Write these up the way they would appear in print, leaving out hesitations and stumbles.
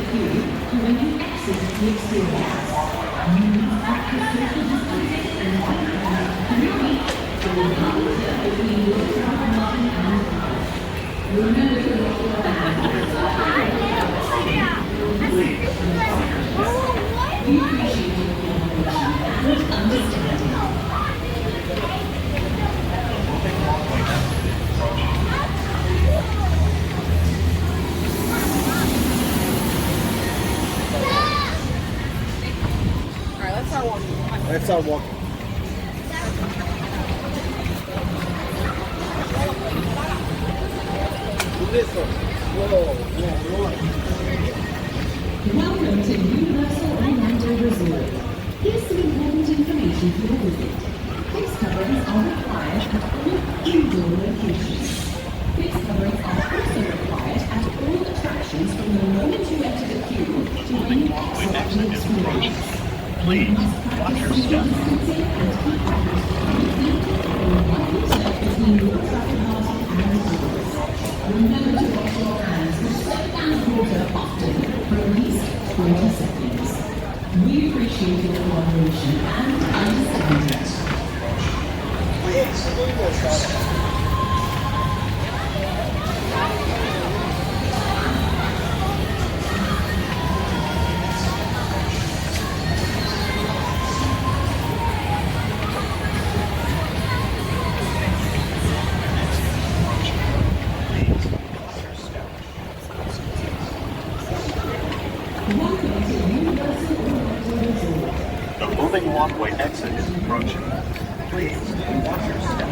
the queue to when you exit the experience. You must practice social distancing and white contact clearly to monitor between your front line and line. Remember to wash your hands. We appreciate your cooperation and understanding. Let's start walking. Do this one. Whoa. Welcome to Universal Orlando Resort. Here's some important information for your visit. Face coverings are required at all indoor locations. Face coverings are also required at all attractions from the moment you enter the queue to when you exit the experience. Please watch your step. Remember to wash your hands with soap and water often for at least 20 seconds. We appreciate your cooperation and understanding. The moving walkway exit is approaching. Please watch your step.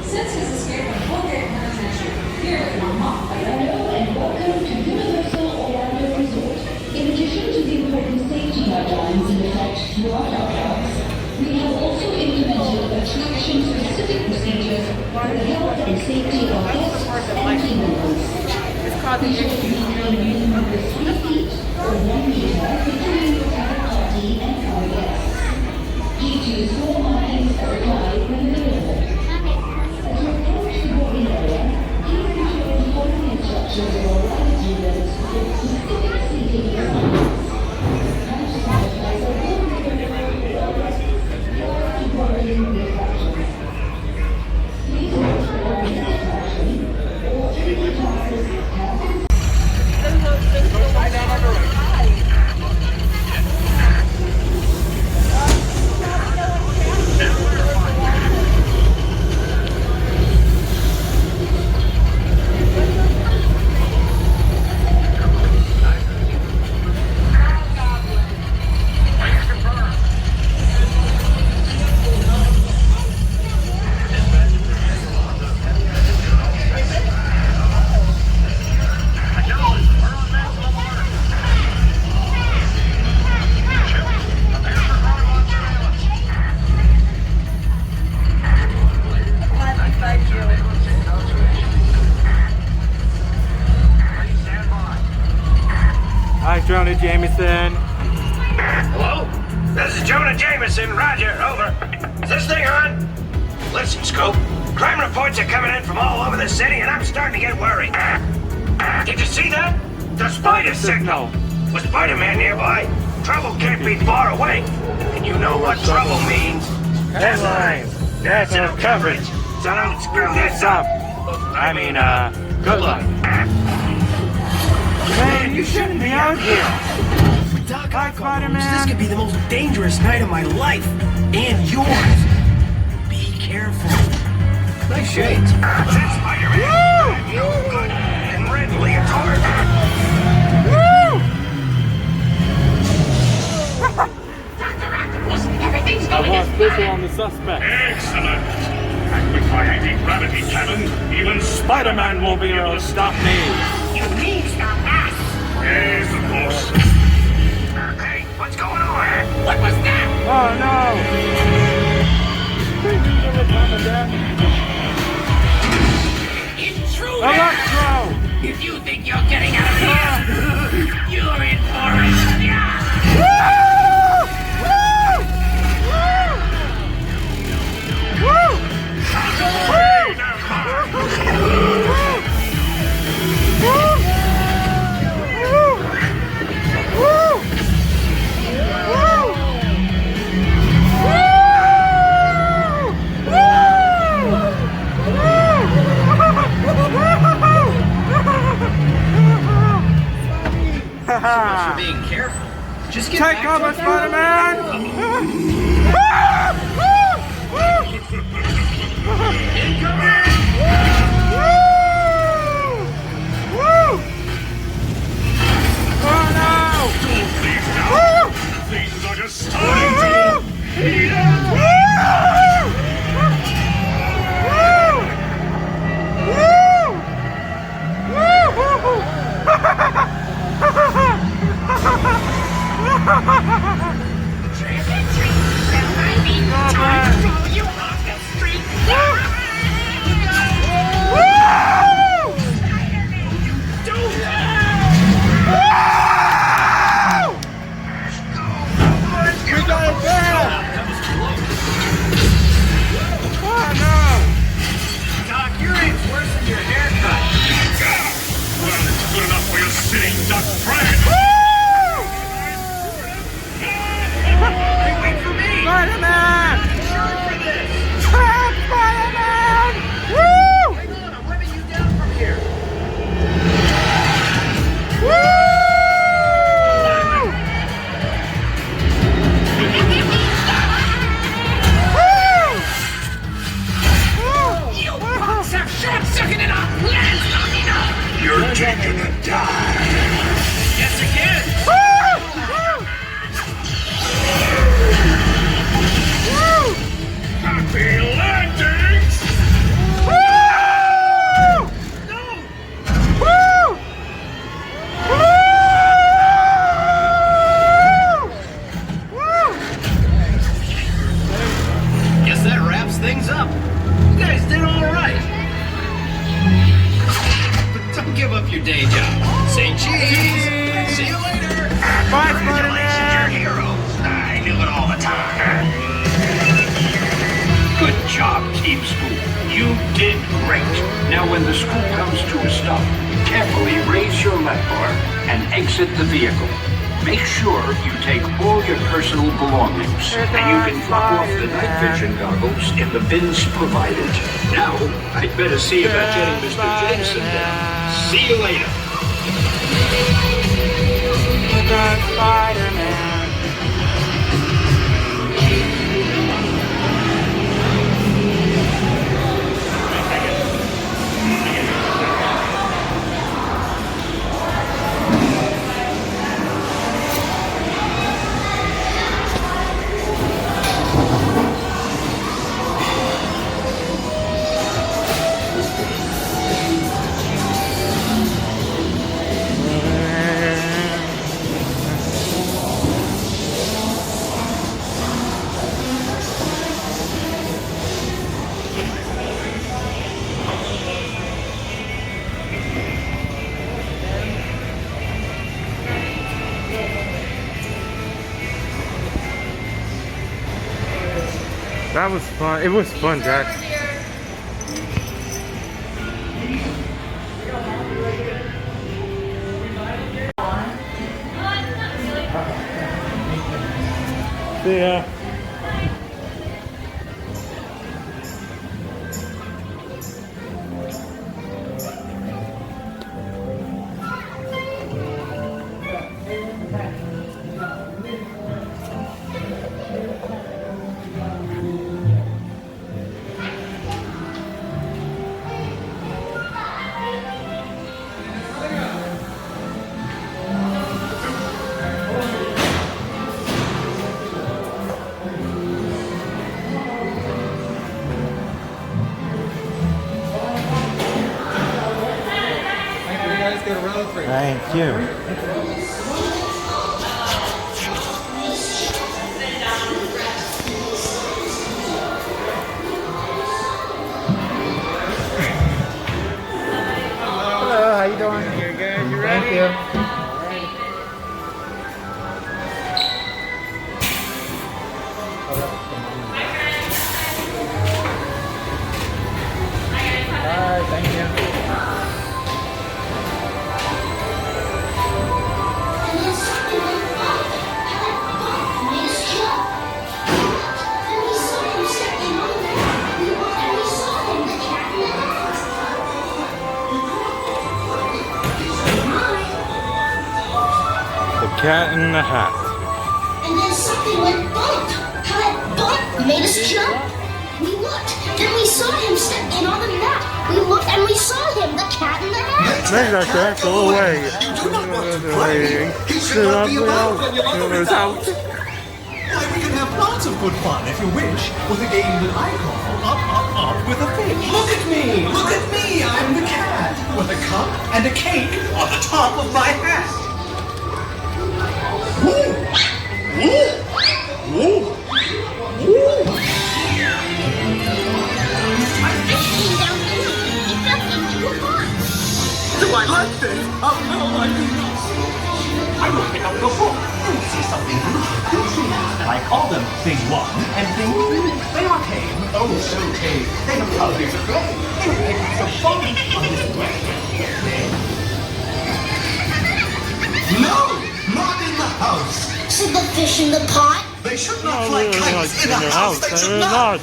Since his escape from Colgate Penitentiary, here at Mama. Hello and welcome to Universal Orlando Resort. In addition to the important safety guidelines in effect throughout our parks, we have also implemented attraction-specific procedures for the health and safety of guests and team members. We should maintain a minimum of 3 feet or 1 meter between your private party and our guests. Please use small markings or apply when available. As you approach the boarding area, please ensure the following instructions are aligned to those with specific seating assignments. Hand sanitizer will be available prior to boarding the attraction. Please note that this attraction, all 3 classes have been Hi, Jonah Jameson. Hello? This is Jonah Jameson. Roger, over. Is this thing on? Listen, Scope. Crime reports are coming in from all over the city, and I'm starting to get worried. Did you see that? The spider signal. Was Spider-Man nearby? Trouble can't be far away. And you know what trouble means. Headlines. National coverage. So don't screw this up. I mean, good luck. Man, you shouldn't be out here. Doc Hi, Ock, Spider-Man. this could be the most dangerous night of my life. And yours. Be careful. Nice shades. That's Spider-Man. No good. In red leotard. Everything's I going lost visual on the suspect. Excellent. And with my anti-gravity cannon, even Spider-Man won't be able to stop me. You mean stop us? Yes, of course. Hey, what's going on? What was that? Oh no! Intruder! Electro! If you think you're getting out of here, you're in for it. Yeah! You're being careful. Just get Take back cover, to Spider-Man! Oh no! Things are just starting to heat Trick or treat, there might be time to throw you off the street. We got it down! Oh no! Doc, your aim's worse than your haircut. Well, it's good enough for your sitting duck friend. Hey, wait for me! Spider-Man! Insured for this! Spider-Man! Woo! Hang on, I'm whipping you down from here. You punks are short-circuiting our plans long enough. You're taking a dive. Yes, again! Happy landings! Guess that wraps things up. You guys did all right. But don't give up your day job. Say cheese. See you later. Bye, Congratulations, you're Spider-Man! heroes. I knew it all the time. Good job, Team School. You did great. Now, when the school comes to a stop, carefully raise your left bar and exit the vehicle. Make sure you take all your personal belongings, and you can drop off the night vision goggles in the bins provided. Now, I'd better see about getting Mr. Jameson down. See you later. Spider-Man! That was fun. It was fun, Jack. See ya. Thank you. Hello, how you doing? You're good. You ready? Thank you. Alright, thank you. Cat in the Hat. And then something went bump. How that bump made us jump. We looked, and we saw him step in on the mat. We looked, and we saw him, the cat in the hat. Make that cat go away. You do not want to play. He should not be allowed when your mother is out. Why, we can have lots of good fun, if you wish, with a game that I call Up, Up, Up with a Fish. Look at me! Look at me! I'm the cat, with a cup and a cake on the top of my hat. Woo! Woo! Woo! Woo! Our fish came down here. He fell into a pond. Do I like this? Oh no, I do not. I will pick up the book and see something new. I call them Thing 1 and Thing 2. They are tame. Oh, so tame. They have probably to play. They will pick up some fun on this way. No! Not in the house! Said the fish in the pot. They should not No, fly they're kites in not a in your house! They should not!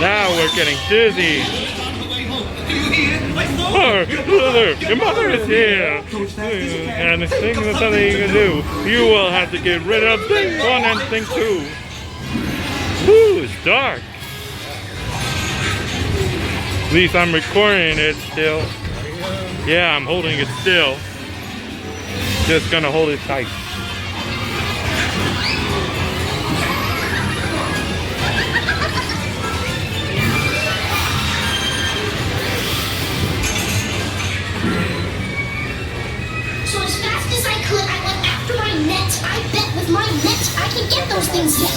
Now we're getting dizzy. Your mother is here. And the thing that nothing you can do. You will have to get rid of thing 1 and thing 2. Woo, it's dark. At least I'm recording it still. Yeah, I'm holding it still. Just gonna hold it tight. So as fast as I could, I went after my net. I bet with my net, I can get those things yet.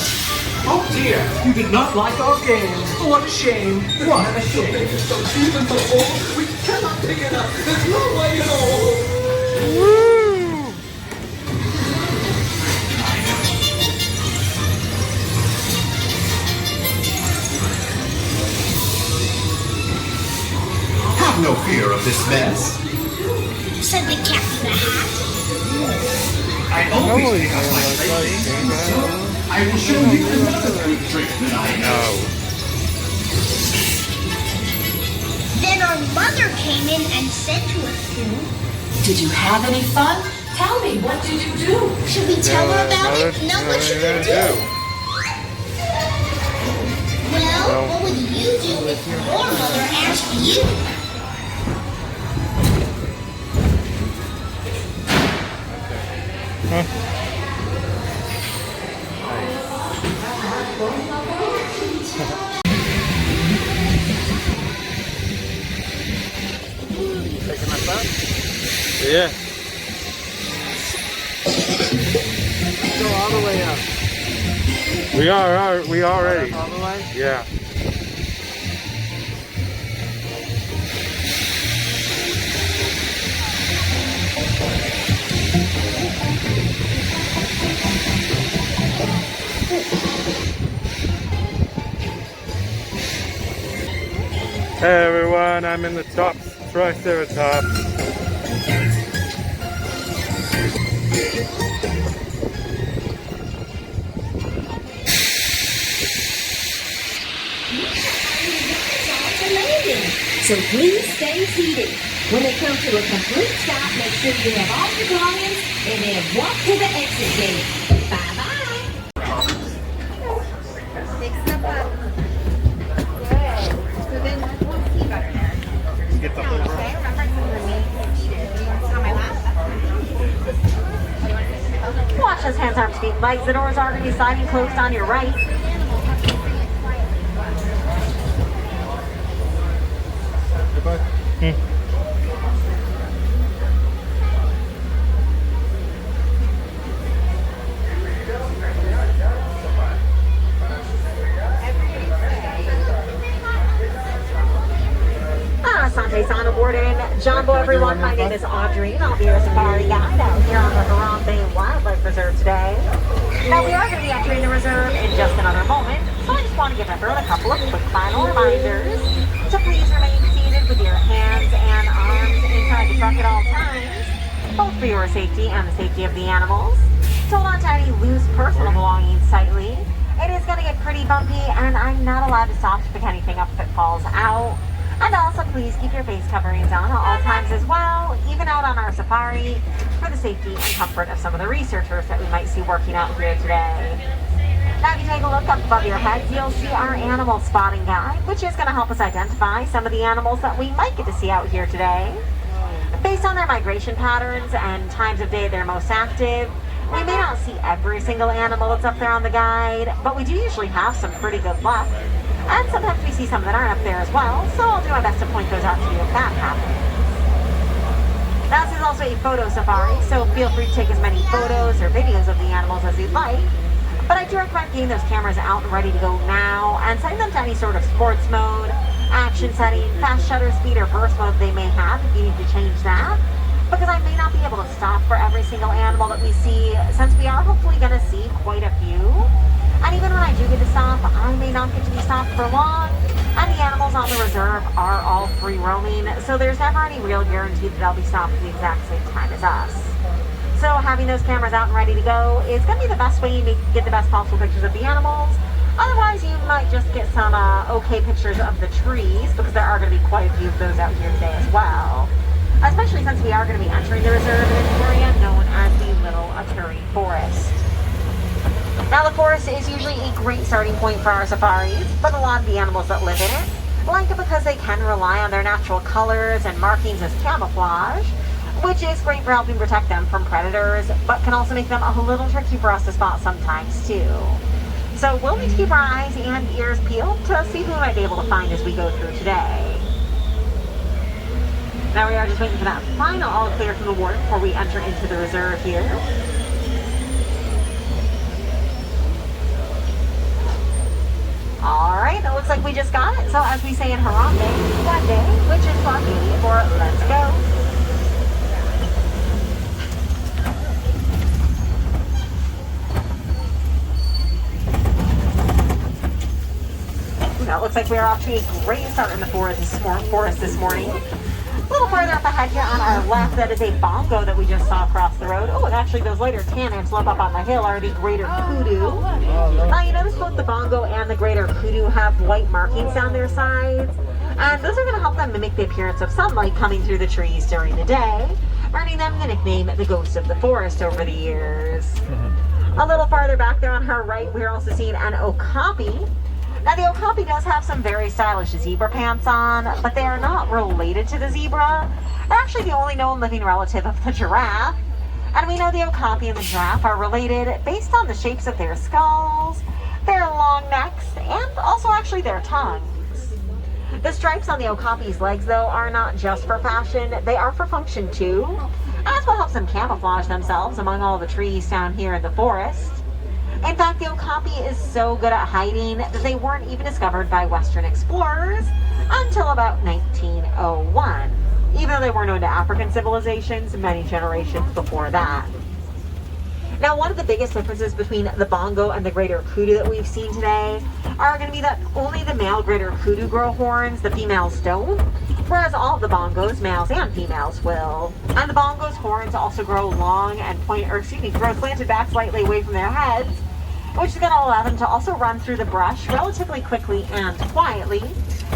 Oh dear, you did not like our game. What a shame. What a shame. So cheap and so old, we cannot pick it up. There's no way at all. Woo! Have no fear of this mess. Said the cat in the hat. I always pick up my playthings, so I will show you another quick trick that I know. Then our mother came in and said to us, Did you have any fun? Tell me, what did you do? Should we tell her about it? No, what should we do? Well, what would you do if your mother asked you? Taking my phone? Yeah. Go all the way up. We are ready. All the way? Yeah. Hey everyone, I'm in the top Tricera-Top. So please stay seated. When they come to a complete stop, make sure you have all your belongings and then walk to the exit gate. Bye-bye. Big step up. Good. So then we'll see better there. Get the whole row. Okay, remember to remain seated. Do you want to sit on my lap? Watch those hands, arms, feet, legs. The doors are going to be sliding closed on your right. Sante's on aboard and Jumbo, everyone. My name is Audrey, and I'll be your safari guide out here on the Harambe Wildlife Reserve today. Now, we are going to be entering the reserve in just another moment, so I just want to give everyone a couple of quick final reminders to please remain seated with your hands and arms inside the truck at all times, both for your safety and the safety of the animals. To hold on to any loose personal belongings tightly. It is going to get pretty bumpy, and I'm not allowed to stop to pick anything up if it falls out. And also, please keep your face coverings on at all times as well, even out on our safari, for the safety and comfort of some of the researchers that we might see working out here today. Now, if you take a look up above your heads, you'll see our animal spotting guide, which is going to help us identify some of the animals that we might get to see out here today. Based on their migration patterns and times of day they're most active, we may not see every single animal that's up there on the guide, but we do usually have some pretty good luck. And sometimes we see some that aren't up there as well, so I'll do my best to point those out to you if that happens. Now, this is also a photo safari, so feel free to take as many photos or videos of the animals as you'd like. But I do recommend getting those cameras out and ready to go now, and setting them to any sort of sports mode, action setting, fast shutter speed, or burst mode they may have if you need to change that. Because I may not be able to stop for every single animal that we see, since we are hopefully going to see quite a few. And even when I do get to stop, I may not get to be stopped for long, and the animals on the reserve are all free roaming, so there's never any real guarantee that they'll be stopped at the exact same time as us. So having those cameras out and ready to go is going to be the best way you get the best possible pictures of the animals. Otherwise, you might just get some okay pictures of the trees, because there are going to be quite a few of those out here today as well. Especially since we are going to be entering the reserve in an area known as the Little Aturi Forest. Now, the forest is usually a great starting point for our safaris, but a lot of the animals that live in it like it because they can rely on their natural colors and markings as camouflage, which is great for helping protect them from predators, but can also make them a little tricky for us to spot sometimes too. So we'll need to keep our eyes and ears peeled to see who we might be able to find as we go through today. Now we are just waiting for that final all clear from the warden before we enter into the reserve here. Alright, it looks like we just got it. So as we say in Harambe, one day, which is lucky, or let's go. Now it looks like we are off to a great start in the forest this morning. A little further up ahead here on our left, that is a bongo that we just saw across the road. Oh, and actually those later tan antelope up on the hill are the greater kudu. You notice both the bongo and the greater kudu have white markings down their sides, and those are going to help them mimic the appearance of sunlight coming through the trees during the day. earning them the nickname the Ghost of the Forest over the years. A little farther back there on her right, we're also seeing an okapi. Now the okapi does have some very stylish zebra pants on, but they are not related to the zebra. They're actually the only known living relative of the giraffe. And we know the okapi and the giraffe are related based on the shapes of their skulls, their long necks, and also actually their tongues. The stripes on the okapi's legs, though, are not just for fashion, they are for function too, as well help them camouflage themselves among all the trees down here in the forest. In fact, the okapi is so good at hiding that they weren't even discovered by Western explorers until about 1901, even though they were known to African civilizations many generations before that. Now, one of the biggest differences between the bongo and the greater kudu that we've seen today are going to be that only the male greater kudu grow horns, the females don't, whereas all of the bongos, males and females, will. And the bongos' horns also grow long and grow slanted back slightly away from their heads, which is going to allow them to also run through the brush relatively quickly and quietly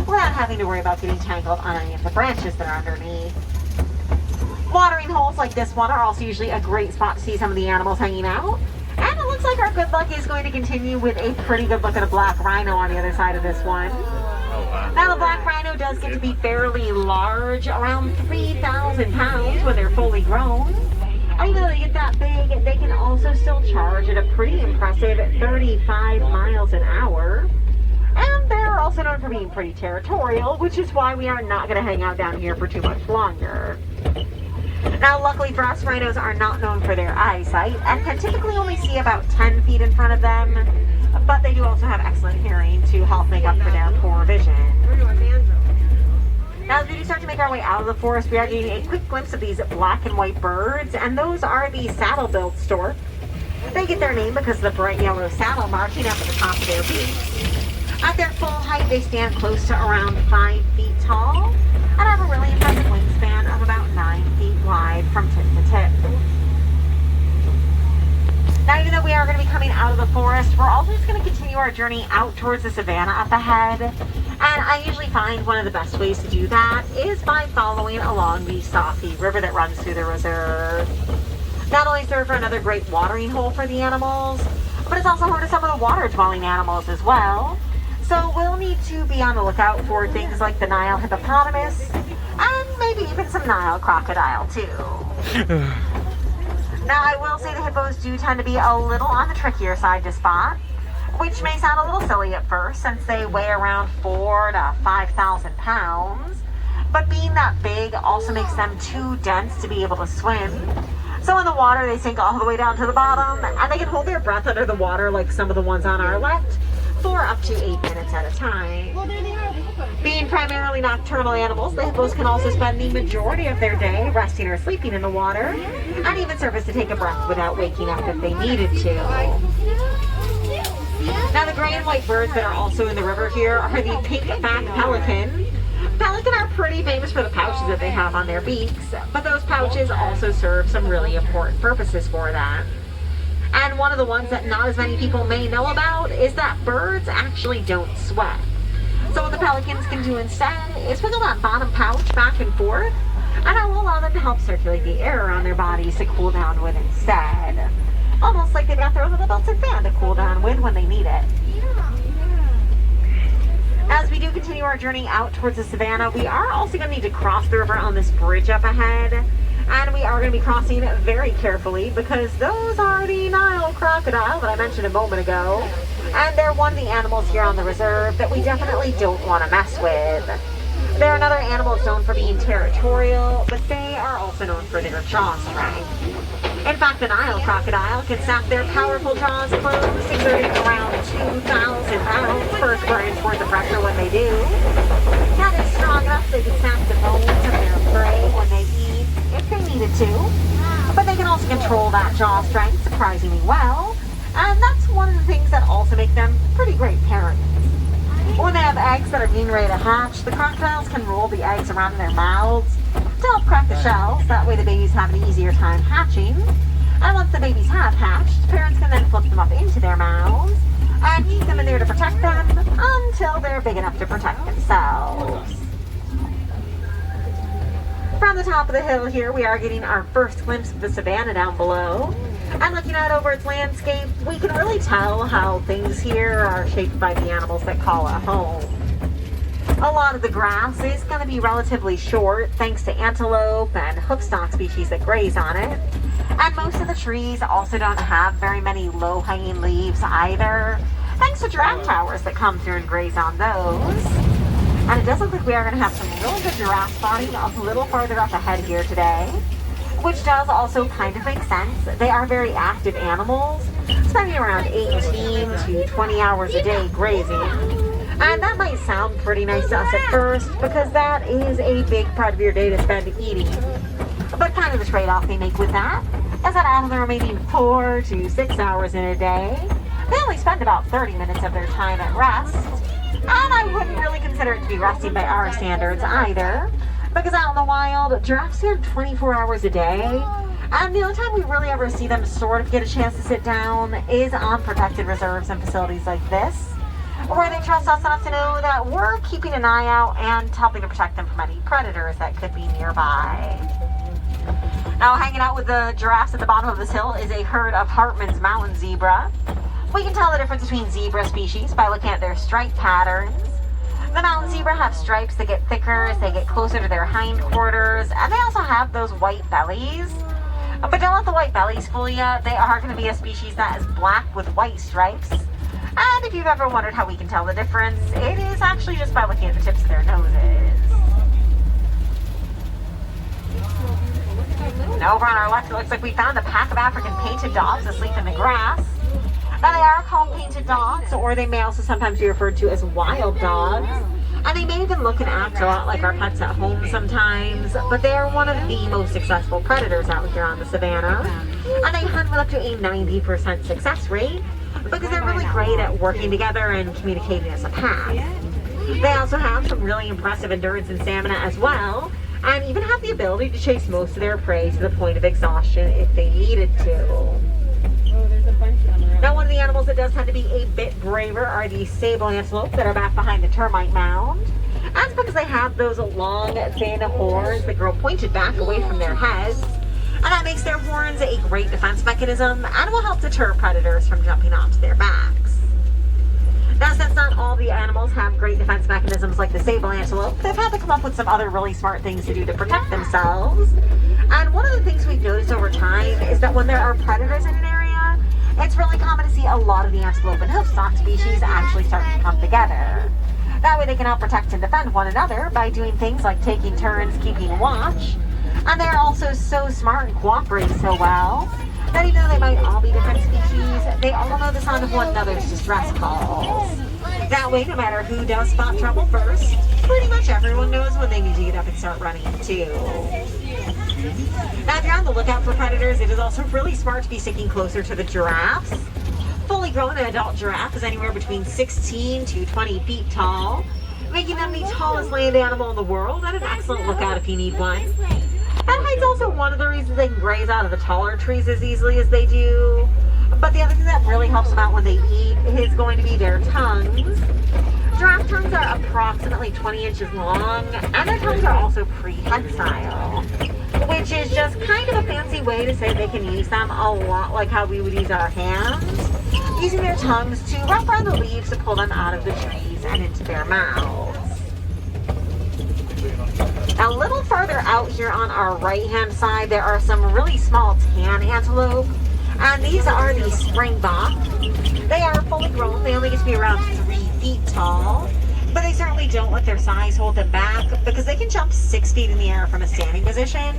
without having to worry about getting tangled on any of the branches that are underneath. Watering holes like this one are also usually a great spot to see some of the animals hanging out. And it looks like our good luck is going to continue with a pretty good look at a black rhino on the other side of this one. Now the black rhino does get to be fairly large, around 3,000 pounds when they're fully grown. And even though they get that big, they can also still charge at a pretty impressive 35 miles an hour. And they're also known for being pretty territorial, which is why we are not going to hang out down here for too much longer. Now, luckily for us, rhinos are not known for their eyesight and can typically only see about 10 feet in front of them, but they do also have excellent hearing to help make up for their poor vision. Now, as we do start to make our way out of the forest, we are getting a quick glimpse of these black and white birds, and those are the saddle-billed stork. They get their name because of the bright yellow saddle marking up at the top of their beaks. At their full height, they stand close to around 5 feet tall and have a really impressive wingspan of about 9 feet wide from tip to tip. Now, even though we are going to be coming out of the forest, we're also just going to continue our journey out towards the savanna up ahead. And I usually find one of the best ways to do that is by following along the Safi River that runs through the reserve. Not only serve for another great watering hole for the animals, but it's also home to some of the water-dwelling animals as well. So we'll need to be on the lookout for things like the Nile hippopotamus, and maybe even some Nile crocodile too. Now, I will say the hippos do tend to be a little on the trickier side to spot, which may sound a little silly at first since they weigh around 4,000 to 5,000 pounds. But being that big also makes them too dense to be able to swim. So in the water, they sink all the way down to the bottom, and they can hold their breath under the water like some of the ones on our left for up to 8 minutes at a time. Being primarily nocturnal animals, the hippos can also spend the majority of their day resting or sleeping in the water, and even serve as to take a breath without waking up if they needed to. Now, the gray and white birds that are also in the river here are the pink-backed pelican. Pelican are pretty famous for the pouches that they have on their beaks, but those pouches also serve some really important purposes for them. And one of the ones that not as many people may know about is that birds actually don't sweat. So what the pelicans can do instead is wiggle that bottom pouch back and forth, and that will allow them to help circulate the air around their bodies to cool down with instead. Almost like they've got their little built-in fan to cool down with when they need it. As we do continue our journey out towards the savannah, we are also going to need to cross the river on this bridge up ahead. And we are going to be crossing very carefully because those are the Nile crocodile that I mentioned a moment ago. And they're one of the animals here on the reserve that we definitely don't want to mess with. They're another animal that's known for being territorial, but they are also known for their jaw strength. In fact, the Nile crocodile can snap their powerful jaws closed, exerting around 2,000 pounds per square inch worth of pressure when they do. That is strong enough they can snap the bones of their prey when they eat, if they needed to. But they can also control that jaw strength surprisingly well, and that's one of the things that also make them pretty great parents. When they have eggs that are being ready to hatch, the crocodiles can roll the eggs around in their mouths to help crack the shells. That way the babies have an easier time hatching. And once the babies have hatched, parents can then flip them up into their mouths and keep them in there to protect them until they're big enough to protect themselves. From the top of the hill here, we are getting our first glimpse of the savannah down below. And looking out over its landscape, we can really tell how things here are shaped by the animals that call it home. A lot of the grass is going to be relatively short thanks to antelope and hoofstock species that graze on it. And most of the trees also don't have very many low-hanging leaves either, thanks to giraffe towers that come through and graze on those. And it does look like we are going to have some really good giraffe spotting a little farther up ahead here today, which does also kind of make sense. They are very active animals, spending around 18 to 20 hours a day grazing. And that might sound pretty nice to us at first, because that is a big part of your day to spend eating. But kind of the trade-off they make with that is that out of their remaining 4 to 6 hours in a day, they only spend about 30 minutes of their time at rest. And I wouldn't really consider it to be resting by our standards either, because out in the wild, giraffes spend 24 hours a day, and the only time we really ever see them sort of get a chance to sit down is on protected reserves and facilities like this, where they trust us enough to know that we're keeping an eye out and helping to protect them from any predators that could be nearby. Now, hanging out with the giraffes at the bottom of this hill is a herd of Hartman's mountain zebra. We can tell the difference between zebra species by looking at their stripe patterns. The mountain zebra have stripes that get thicker as they get closer to their hindquarters, and they also have those white bellies. But don't let the white bellies fool you. They are going to be a species that is black with white stripes. And if you've ever wondered how we can tell the difference, it is actually just by looking at the tips of their noses. And over on our left, it looks like we found a pack of African painted dogs asleep in the grass. Now, they are called painted dogs, or they may also sometimes be referred to as wild dogs. And they may even look and act a lot like our pets at home sometimes, but they are one of the most successful predators out here on the savannah. And they hunt with up to a 90% success rate, because they're really great at working together and communicating as a pack. They also have some really impressive endurance and stamina as well, and even have the ability to chase most of their prey to the point of exhaustion if they needed to. Now, one of the animals that does tend to be a bit braver are the sable antelope that are back behind the termite mound. That's because they have those long, thin horns that grow pointed back away from their heads. And that makes their horns a great defense mechanism and will help deter predators from jumping onto their backs. Now, since not all the animals have great defense mechanisms like the sable antelope, they've had to come up with some other really smart things to do to protect themselves. And one of the things we've noticed over time is that when there are predators in an area, it's really common to see a lot of the antelope and hoofstock species actually start to come together. That way they can help protect and defend one another by doing things like taking turns keeping watch. And they're also so smart and cooperate so well that even though they might all be different species, they all know the sound of one another's distress calls. That way, no matter who does spot trouble first, pretty much everyone knows when they need to get up and start running too. Now, if you're on the lookout for predators, it is also really smart to be sticking closer to the giraffes. Fully grown adult giraffe is anywhere between 16 to 20 feet tall, making them the tallest land animal in the world and an excellent lookout if you need one. That height's also one of the reasons they can graze out of the taller trees as easily as they do. But the other thing that really helps them out when they eat is going to be their tongues. Giraffe tongues are approximately 20 inches long, and their tongues are also prehensile, which is just kind of a fancy way to say they can use them a lot like how we would use our hands, using their tongues to wrap around the leaves to pull them out of the trees and into their mouths. Now, a little further out here on our right-hand side, there are some really small tan antelope, and these are the springbok. They are fully grown. They only get to be around 3 feet tall, but they certainly don't let their size hold them back because they can jump 6 feet in the air from a standing position,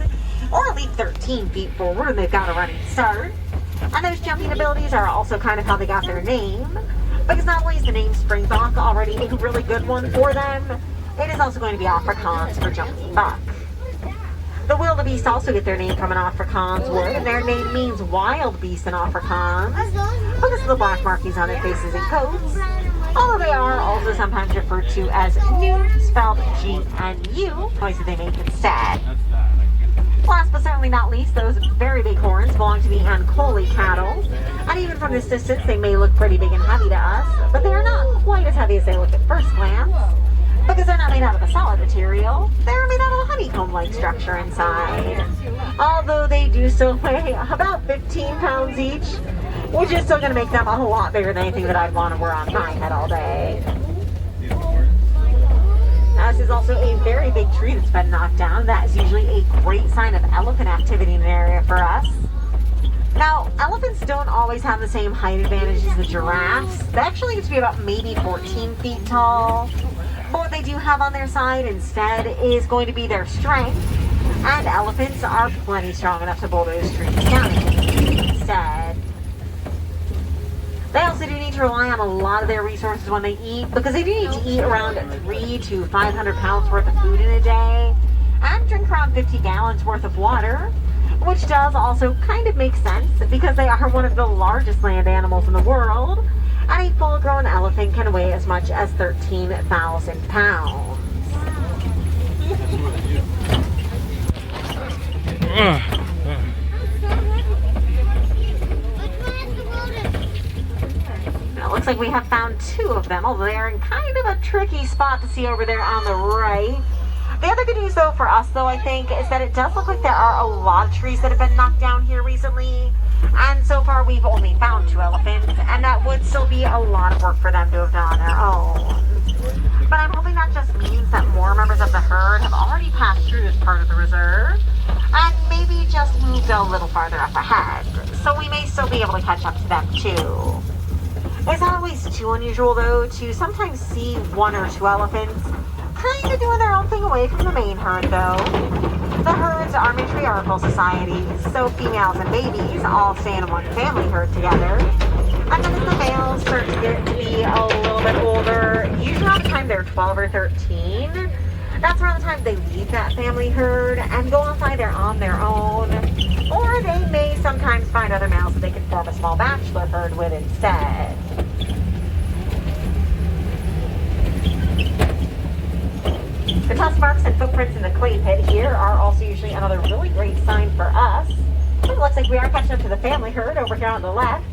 or leap 13 feet forward and they've got a running start. And those jumping abilities are also kind of how they got their name, because not only is the name springbok already a really good one for them, it is also going to be Afrikaans for jumping buck. The wildebeest also get their name from an Afrikaans word, and their name means wild beast in Afrikaans because of the black markings on their faces and coats, although they are also sometimes referred to as nu, spelled G-N-U, noises they make instead. Last but certainly not least, those very big horns belong to the Ankole cattle, and even from this distance they may look pretty big and heavy to us, but they are not quite as heavy as they look at first glance. because they're not made out of a solid material. They're made out of a honeycomb-like structure inside. Although they do still weigh about 15 pounds each, which is still going to make them a whole lot bigger than anything that I'd want to wear on my head all day. Now, this is also a very big tree that's been knocked down. That is usually a great sign of elephant activity in an area for us. Now, elephants don't always have the same height advantage as the giraffes. They actually get to be about maybe 14 feet tall. But what they do have on their side instead is going to be their strength. And elephants are plenty strong enough to bulldoze trees down instead. They also do need to rely on a lot of their resources when they eat, because they do need to eat around 300 to 500 pounds worth of food in a day and drink around 50 gallons worth of water, which does also kind of make sense because they are one of the largest land animals in the world, and a full-grown elephant can weigh as much as 13,000 pounds. It looks like we have found 2 of them, although they're in kind of a tricky spot to see over there on the right. The other good news, though, for us, though, I think, is that it does look like there are a lot of trees that have been knocked down here recently. And so far, we've only found 2 elephants, and that would still be a lot of work for them to have done on their own. But I'm hoping that just means that more members of the herd have already passed through this part of the reserve, and maybe just moved a little farther up ahead. So we may still be able to catch up to them, too. It's not always too unusual, though, to sometimes see 1 or 2 elephants kind of doing their own thing away from the main herd, though. The herds are matriarchal societies, so females and babies all stay in one family herd together. And then as the males start to get to be a little bit older, usually around the time they're 12 or 13, that's around the time they leave that family herd and go off either on their own, or they may sometimes find other males that they can form a small bachelor herd with instead. The tusk marks and footprints in the clay pit here are also usually another really great sign for us. It looks like we are catching up to the family herd over here on the left.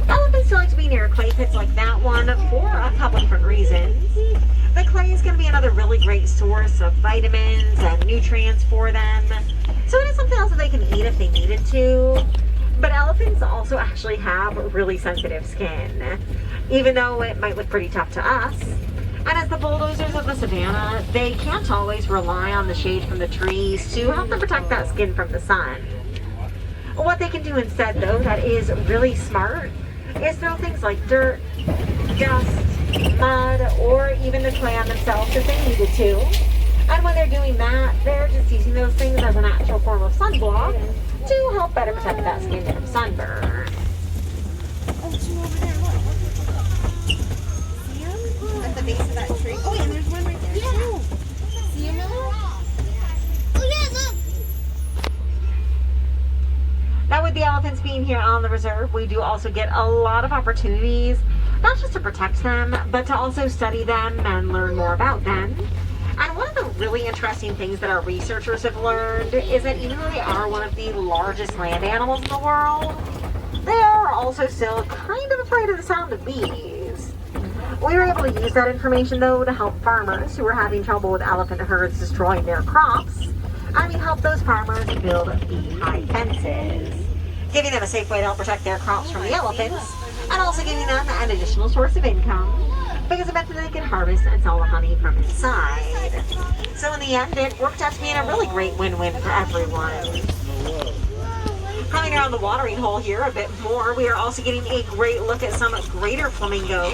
Elephants like to be near clay pits like that one for a couple different reasons. The clay is going to be another really great source of vitamins and nutrients for them. So it is something else that they can eat if they needed to. But elephants also actually have really sensitive skin, even though it might look pretty tough to us. And as the bulldozers of the savannah, they can't always rely on the shade from the trees to help them protect that skin from the sun. What they can do instead, though, that is really smart, is throw things like dirt, dust, mud, or even the clay on themselves if they needed to. And when they're doing that, they're just using those things as a natural form of sunblock to help better protect that skin from sunburn. Oh, 2 over there, look. See them? At the base of that tree. Oh, yeah, and there's one right there. Yeah. See them, Ella? Oh, yeah, look. Now, with the elephants being here on the reserve, we do also get a lot of opportunities, not just to protect them, but to also study them and learn more about them. And one of the really interesting things that our researchers have learned is that even though they are one of the largest land animals in the world, they are also still kind of afraid of the sound of bees. We were able to use that information, though, to help farmers who were having trouble with elephant herds destroying their crops. And we helped those farmers build bee-high fences, giving them a safe way to help protect their crops from the elephants, and also giving them an additional source of income, because eventually they can harvest and sell the honey from inside. So in the end, it worked out to being a really great win-win for everyone. Coming around the watering hole here a bit more, we are also getting a great look at some greater flamingo.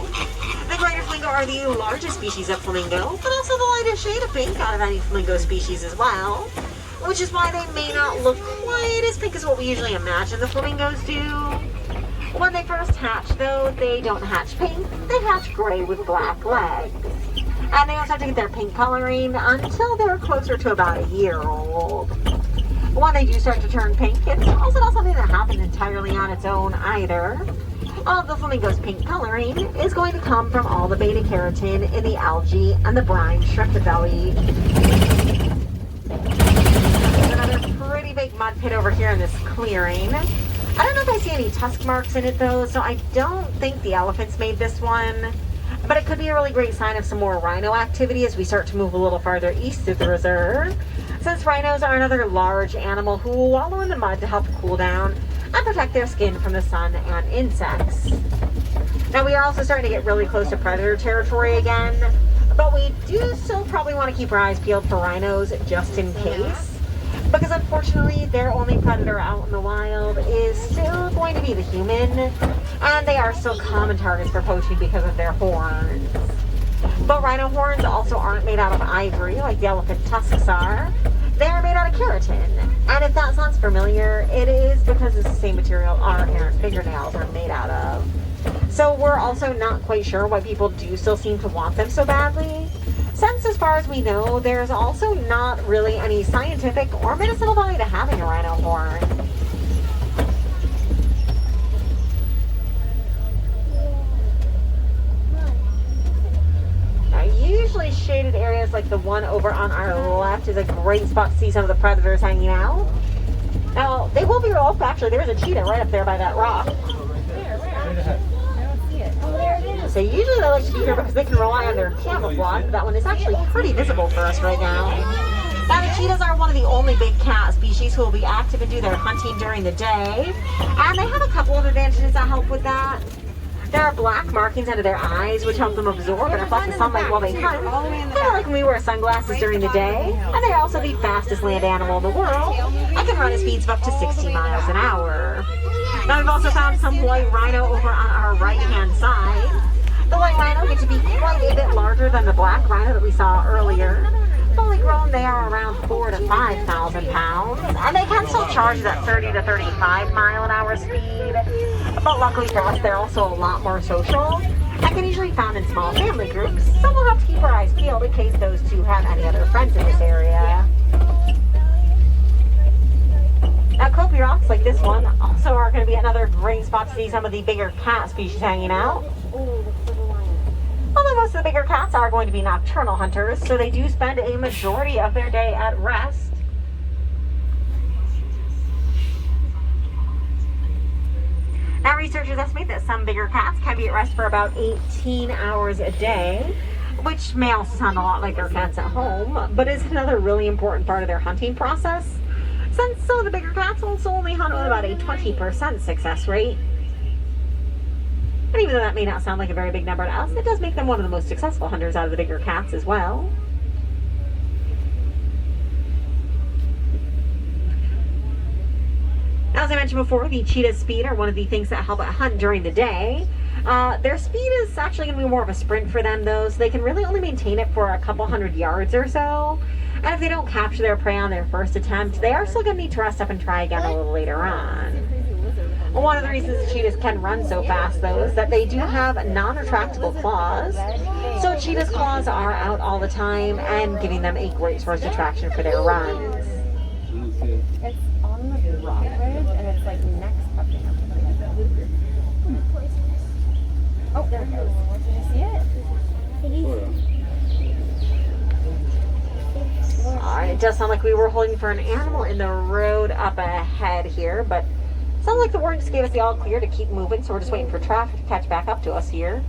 The greater flamingo are the largest species of flamingo, but also the lightest shade of pink out of any flamingo species as well, which is why they may not look quite as pink as what we usually imagine the flamingos do. When they first hatch, though, they don't hatch pink, they hatch gray with black legs. And they also have to get their pink coloring until they're closer to about a year old. When they do start to turn pink, it's also not something that happens entirely on its own either. All of the flamingo's pink coloring is going to come from all the beta carotene in the algae and the brine strepta belly. There's another pretty big mud pit over here in this clearing. I don't know if I see any tusk marks in it, though, so I don't think the elephants made this one. But it could be a really great sign of some more rhino activity as we start to move a little farther east through the reserve, since rhinos are another large animal who will wallow in the mud to help cool down and protect their skin from the sun and insects. Now, we are also starting to get really close to predator territory again, but we do still probably want to keep our eyes peeled for rhinos just in case, because unfortunately their only predator out in the wild is still going to be the human, and they are still common targets for poaching because of their horns. But rhino horns also aren't made out of ivory like the elephant tusks are. They are made out of keratin, and if that sounds familiar, it is because it's the same material our hair and fingernails are made out of. So we're also not quite sure why people do still seem to want them so badly, since as far as we know, there's also not really any scientific or medicinal value to having a rhino horn. Now, usually shaded areas like the one over on our left is a great spot to see some of the predators hanging out. Now, they will be off. Actually, there's a cheetah right up there by that rock. So usually they like to be here because they can rely on their camouflage. That one is actually pretty visible for us right now. Now, the cheetahs are one of the only big cat species who will be active and do their hunting during the day. And they have a couple of advantages that help with that. There are black markings under their eyes, which help them absorb and reflect the sunlight while they hunt, kind of like when we wear sunglasses during the day. And they are also the fastest land animal in the world and can run at speeds of up to 60 miles an hour. Now, we've also found some white rhino over on our right-hand side. The white rhino gets to be quite a bit larger than the black rhino that we saw earlier. Fully grown, they are around 4,000 to 5,000 pounds, and they can still charge at 30 to 35 mile an hour speed. But luckily for us, they're also a lot more social and can usually be found in small family groups, so we'll have to keep our eyes peeled in case those two have any other friends in this area. Now, Kopi rocks like this one also are going to be another great spot to see some of the bigger cat species hanging out. Although most of the bigger cats are going to be nocturnal hunters, so they do spend a majority of their day at rest. Now, researchers estimate that some bigger cats can be at rest for about 18 hours a day, which may also sound a lot like their cats at home, but is another really important part of their hunting process, since some of the bigger cats also only hunt with about a 20% success rate. And even though that may not sound like a very big number to us, it does make them one of the most successful hunters out of the bigger cats as well. Now, as I mentioned before, the cheetah's speed are one of the things that help it hunt during the day. Their speed is actually going to be more of a sprint for them, though, so they can really only maintain it for a couple hundred yards or so. And if they don't capture their prey on their first attempt, they are still going to need to rest up and try again a little later on. One of the reasons the cheetahs can run so fast, though, is that they do have non-retractable claws. So cheetahs' claws are out all the time and giving them a great source of traction for their runs. It's on the rock ridge, and it's like next up to him. Oh, there it goes. Did you see it? Alright, it does sound like we were holding for an animal in the road up ahead here, but sounds like the warden just gave us the all clear to keep moving, so we're just waiting for traffic to catch back up to us here.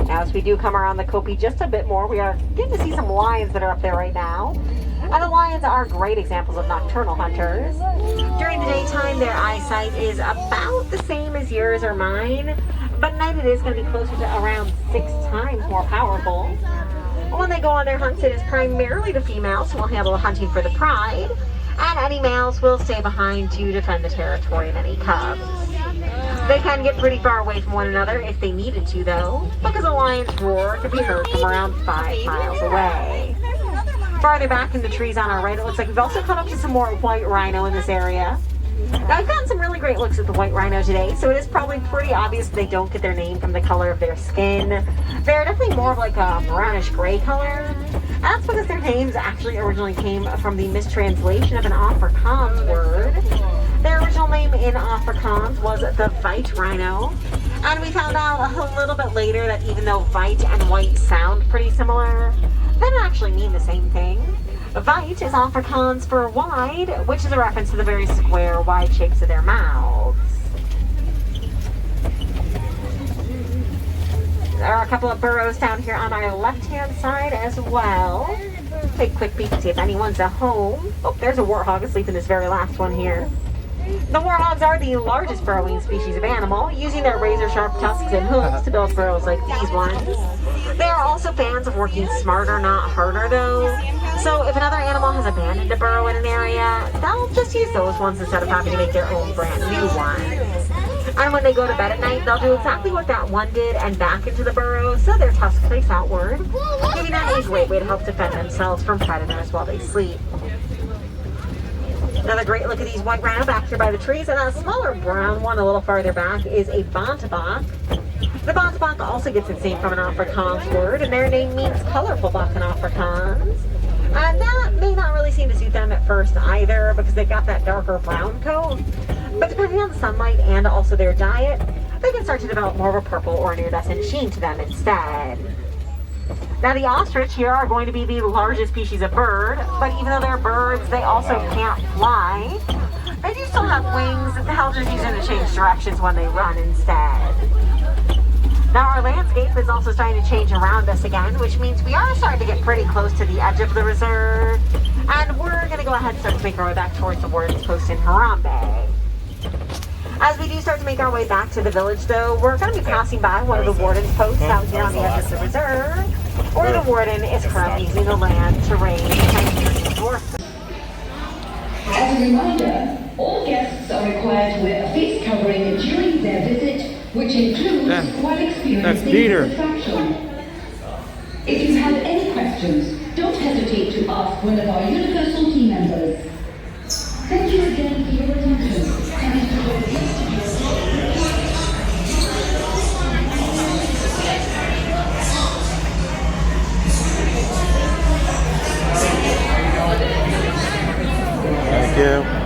As we do come around the Kopi just a bit more, we are getting to see some lions that are up there right now. And the lions are great examples of nocturnal hunters. During the daytime, their eyesight is about the same as yours or mine, but at night it is going to be closer to around 6 times more powerful. When they go on their hunts, it is primarily the females who will handle the hunting for the pride, and any males will stay behind to defend the territory of any cubs. They can get pretty far away from one another if they needed to, though, because a lion's roar can be heard from around 5 miles away. Farther back in the trees on our right, it looks like we've also caught up to some more white rhino in this area. Now, I've gotten some really great looks at the white rhino today, so it is probably pretty obvious they don't get their name from the color of their skin. They're definitely more of like a brownish gray color. And that's because their names actually originally came from the mistranslation of an Afrikaans word. Their original name in Afrikaans was the white rhino. And we found out a little bit later that even though white and white sound pretty similar, they don't actually mean the same thing. White is Afrikaans for wide, which is a reference to the very square, wide shapes of their mouths. There are a couple of burrows down here on our left-hand side as well. Take a quick peek to see if anyone's at home. Oh, there's a warthog asleep in this very last one here. The warthogs are the largest burrowing species of animal, using their razor-sharp tusks and hooves to build burrows like these ones. They are also fans of working smarter, not harder, though. So if another animal has abandoned a burrow in an area, they'll just use those ones instead of having to make their own brand new ones. And when they go to bed at night, they'll do exactly what that one did and back into the burrow so their tusks face outward, giving them a great way to help defend themselves from predators while they sleep. Another great look at these white rhino back here by the trees, and a smaller brown one a little farther back is a bontebok. The bontebok also gets its name from an Afrikaans word, and their name means colorful buck in Afrikaans. And that may not really seem to suit them at first either, because they've got that darker brown coat. But depending on the sunlight and also their diet, they can start to develop more of a purple or an iridescent sheen to them instead. Now the ostrich here are going to be the largest species of bird, but even though they're birds, they also can't fly. They do still have wings that they'll just use them to change directions when they run instead. Now our landscape is also starting to change around us again, which means we are starting to get pretty close to the edge of the reserve, and we're going to go ahead and start to make our way back towards the warden's post in Harambe. As we do start to make our way back to the village, though, we're going to be passing by one of the warden's posts out here on the edge of the reserve, where the warden is currently using the land to raise dwarf. As a reminder, all guests are required to wear a face covering during their visit, which includes while experiencing this attraction. If you have any questions, don't hesitate to ask one of our Universal team members. Thank you again for your attention. And enjoy the rest of your stay. Thank you.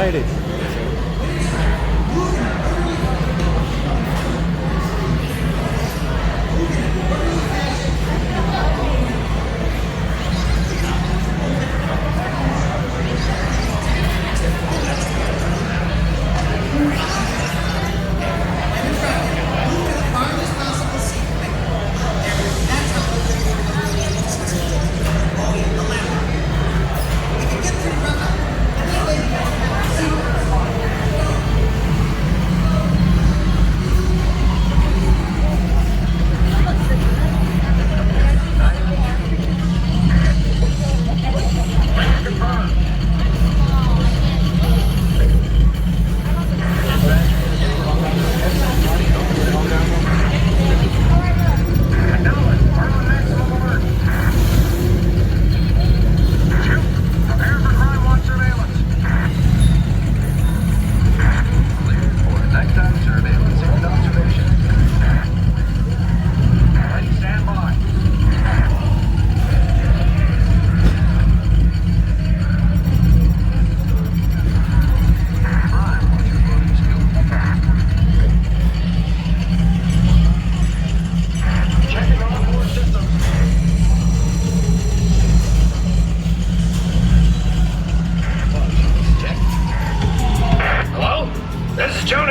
excited.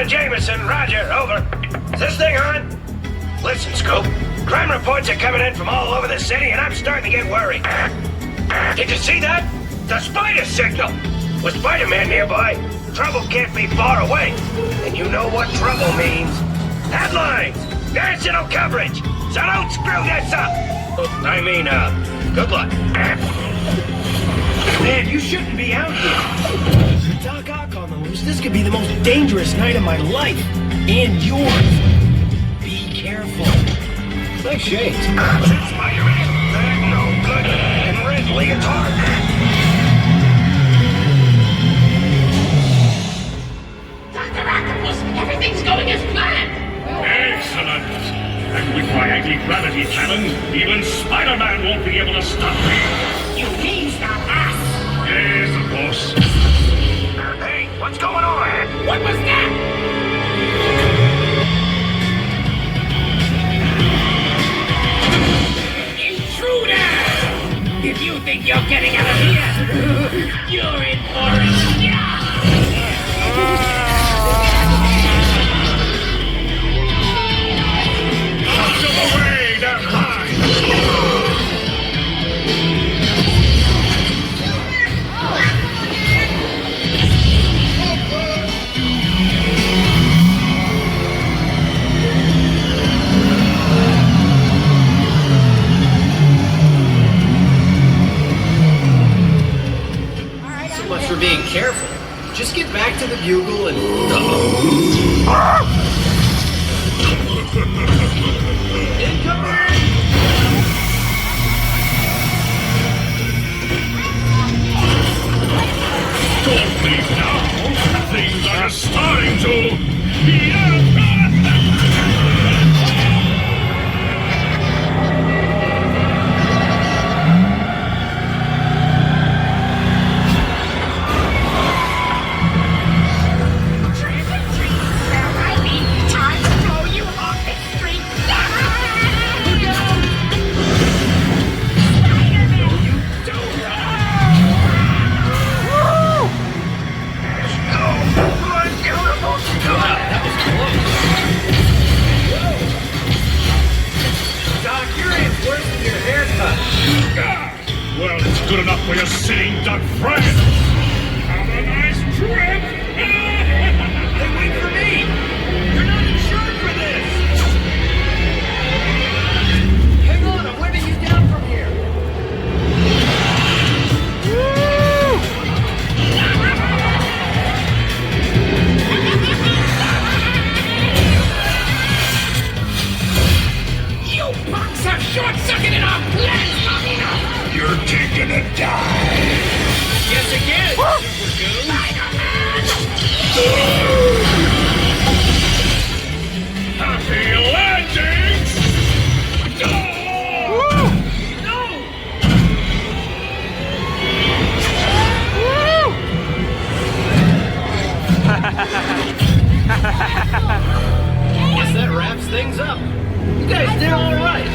Jameson, roger, over. Is this thing on? Listen, Scoop. Crime reports are coming in from all over the city, and I'm starting to get worried. Did you see that? The spider signal! With Spider-Man nearby, trouble can't be far away. And you know what trouble means. Headlines! National coverage! So don't screw this up! Good luck. Man, you shouldn't be out here. Doc Ock on the loose. This could be the most dangerous night of my life. And yours. Be careful. Nice shades. Spider-Man, they're no good. And red leotard. Dr. Octopus, everything's going as planned. Excellent. And with my anti-gravity cannon, even Spider-Man won't be able to stop me. You mean stop us? Yes, of course. Hey, what's going on? What was that? Intruder! If you think you're getting out of here, you're in for it. Out of the way, they're mine! So much for being careful. Just get back to the bugle and... Don't leave now! Things are starting to... Time to throw you off the street. Doc, you're in worse than your haircut. Well, it's good enough for your sitting duck friend. Have a nice trip! Hey, wait for me! You're not insured for this! Hang on, I'm waving you down from here. You punks are short-circuiting our plans, Mamina! You're taking a dive! Yes, again! Happy landings! You guys did all right.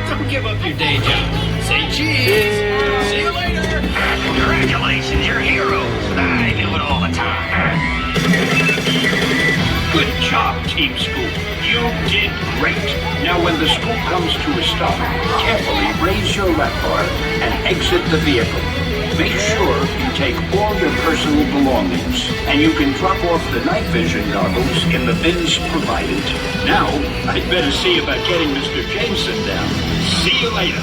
Don't give up your day job. Say cheese. See you later. Congratulations, you're heroes. I knew it all the time. Good job, Team Scoop. You did great. Now, when the scoop comes to a stop, carefully raise your lap bar and exit the vehicle. Make sure you take all your personal belongings, and you can drop off the night vision goggles in the bins provided. Now, I'd better see about getting Mr. Jameson down. See you later.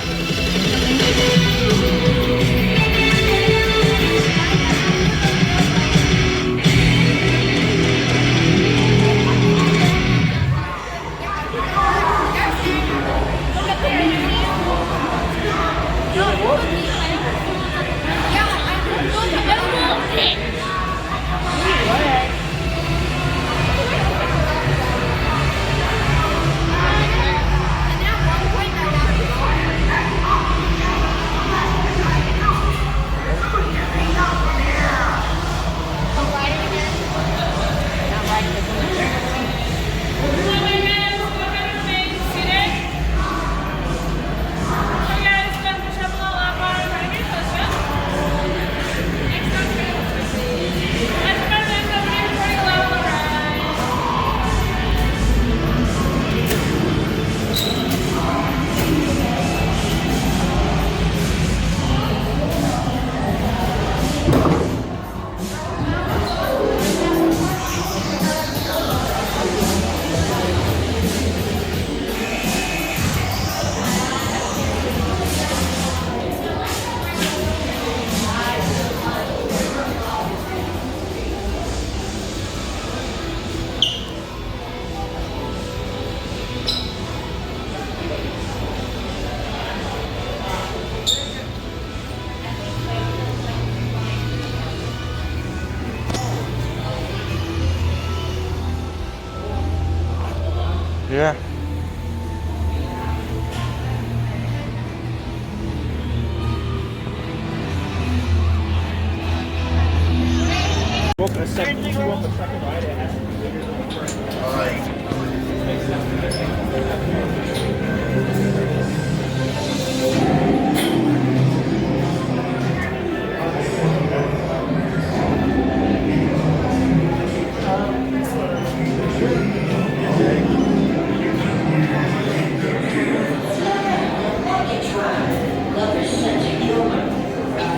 Yeah.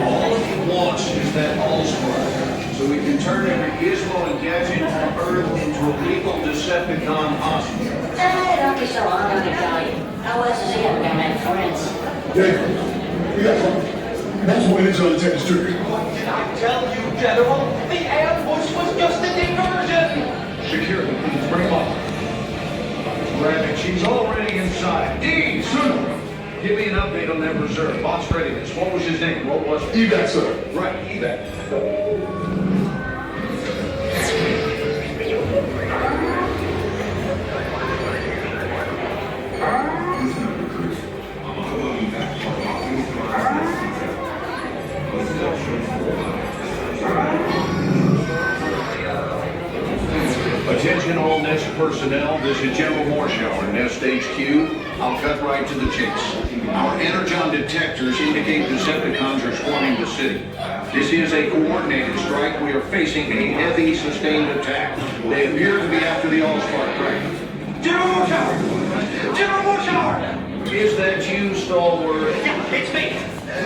All he wants is that Allspark, so we can turn every gizmo and gadget on Earth into a legal Decepticon hospital. Don't be so hard on the guy. How else is he ever gonna make friends? That's what it's on Ted Street. I tell you, General, the ambush was just a diversion. Security, please bring him up. Rabbit, she's already inside. D, sooner. Give me an update on that reserve. Boss readiness. What was his name? What was it? Evac, sir. Right, Evac. Attention all Nest personnel, this is General Morshower, Nest HQ. I'll cut right to the chase. Our energon detectors indicate Decepticons are swarming the city. This is a coordinated strike. We are facing a heavy sustained attack. They appear to be after the Allspark crack. General Morshower! General Morshower! Is that you, Stalwart? Yeah, it's me.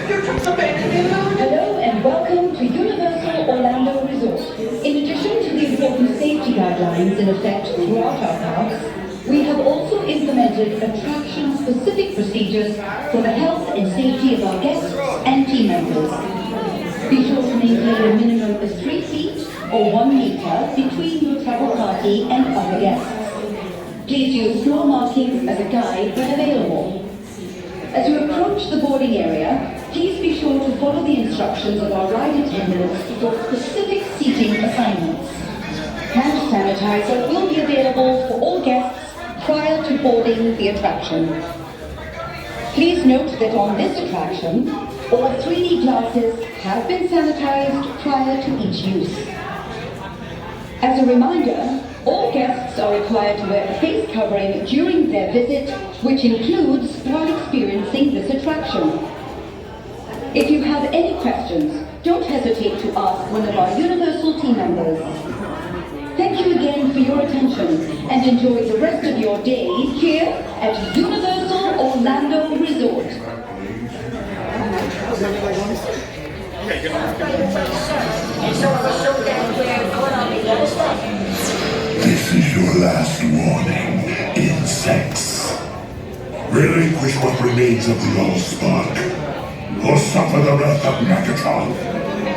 You took the bandit. Hello and welcome to Universal Orlando Resort. In addition to the important safety guidelines in effect throughout our parks, we have also implemented attraction-specific procedures for the health and safety of our guests and team members. Be sure to maintain a minimum of 3 feet or 1 meter between your travel party and other guests. Please use floor markings as a guide when available. As you approach the boarding area, please be sure to follow the instructions of our ride attendants for specific seating assignments. Hand sanitizer will be available for all guests prior to boarding the attraction. Please note that on this attraction, all 3D glasses have been sanitized prior to each use. As a reminder, All guests are required to wear a face covering during their visit, which includes while experiencing this attraction. If you have any questions, don't hesitate to ask one of our Universal team members. Thank you again for your attention and enjoy the rest of your day here at Universal Orlando Resort. This is your last warning, insects. Relinquish what remains of the Allspark, or suffer the wrath of Megatron.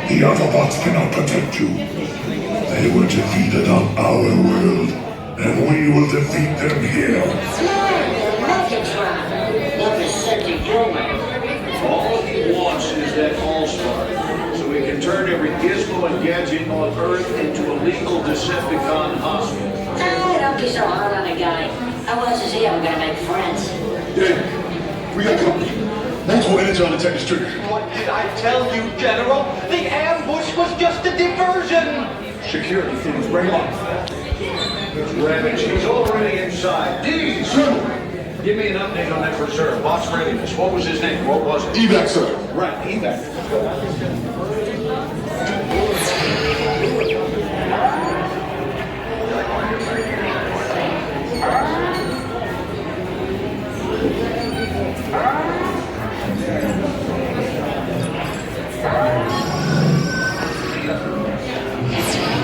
The Autobots cannot protect you. They were defeated on our world, and we will defeat them here. Megatron. Love his septic program. All he wants is that Allspark, so he can turn every gizmo and gadget on Earth into a legal Decepticon hospital. Don't be so hard on the guy. How else is he ever gonna make friends? Dave, we got company. That's what Energon Detector's trigger. What did I tell you, General? The ambush was just a diversion. Security things bring on. Ravage, he's already inside. D, sir! Give me an update on that reserve. Boss readiness. What was his name? What was it? Evac, sir. Right, evac.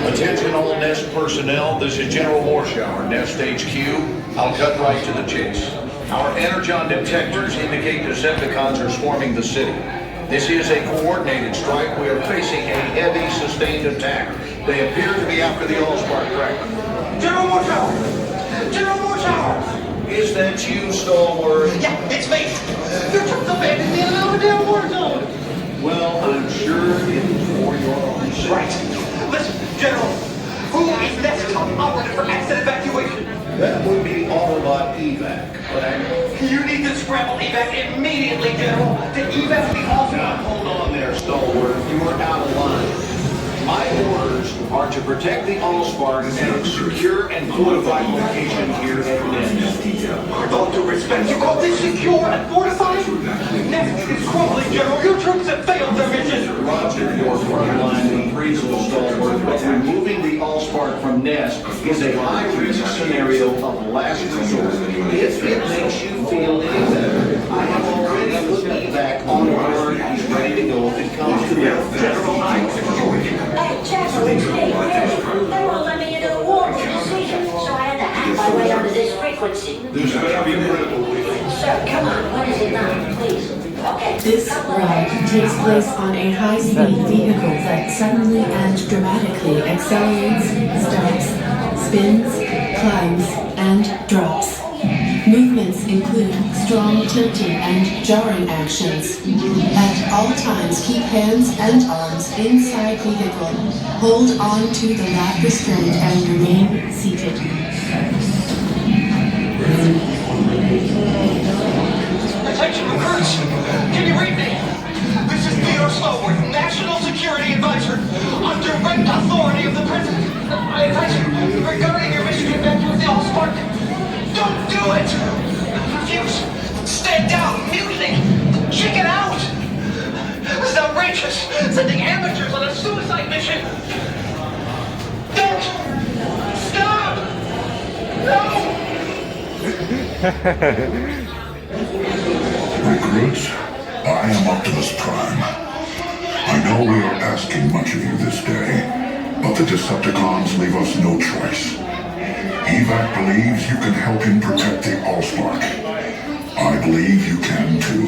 Attention all Nest personnel, this is General Morshower, Nest HQ. I'll cut right to the chase. Our Energon detectors indicate Decepticons are swarming the city. This is a coordinated strike. We are facing a heavy sustained attack. They appear to be after the Allspark cracker. General Morshower! General Morshower! Is that you, Stalwart? Yeah, it's me! Your troops abandoned me in another damn war zone! Well, I'm sure it was for your own sake. Right. Listen, General, who is Nest top operative for exit evacuation? That would be Autobot evac, but You need to scramble evac immediately, General. To evac the Now, Allspark. hold on there, Stalwart. You are out of line. My orders are to protect the Allspark at a secure and fortified location here at Nest. With all due respect, you call this secure and fortified? Nest is crumbling, General. Your troops have failed their mission. Roger your frontline appraisal, Stalwart, but removing the Allspark from Nest is a high-risk scenario of last resort. If it makes you feel any better, I have already put evac on board. He's ready to go if it comes to that. General, I assure you. Hey, General, it's me, Reggie. They won't let me into the war with procedure, so I had to hack my way onto this frequency. This better be critical. Sir, come on, what is it now, please? Okay. This ride takes place on a high-speed vehicle that suddenly and dramatically accelerates, stops, spins, climbs, and drops. Movements include strong tilting and jarring actions. At all times, keep hands and arms inside vehicle. Hold on to the lap restraint and remain seated. Attention recruits! Can you read me? This is Theodore Slowworth, National Security Advisor, on direct authority of the President. I advise you regarding your mission to evacuate the Allspark. Don't do it! Refuse! Stand down! Mutiny! Check it out! This is outrageous! Sending amateurs on a suicide mission! Don't! Stop! No! Recruits, I am Optimus Prime. I know we are asking much of you this day, but the Decepticons leave us no choice. Evac believes you can help him protect the Allspark. I believe you can too.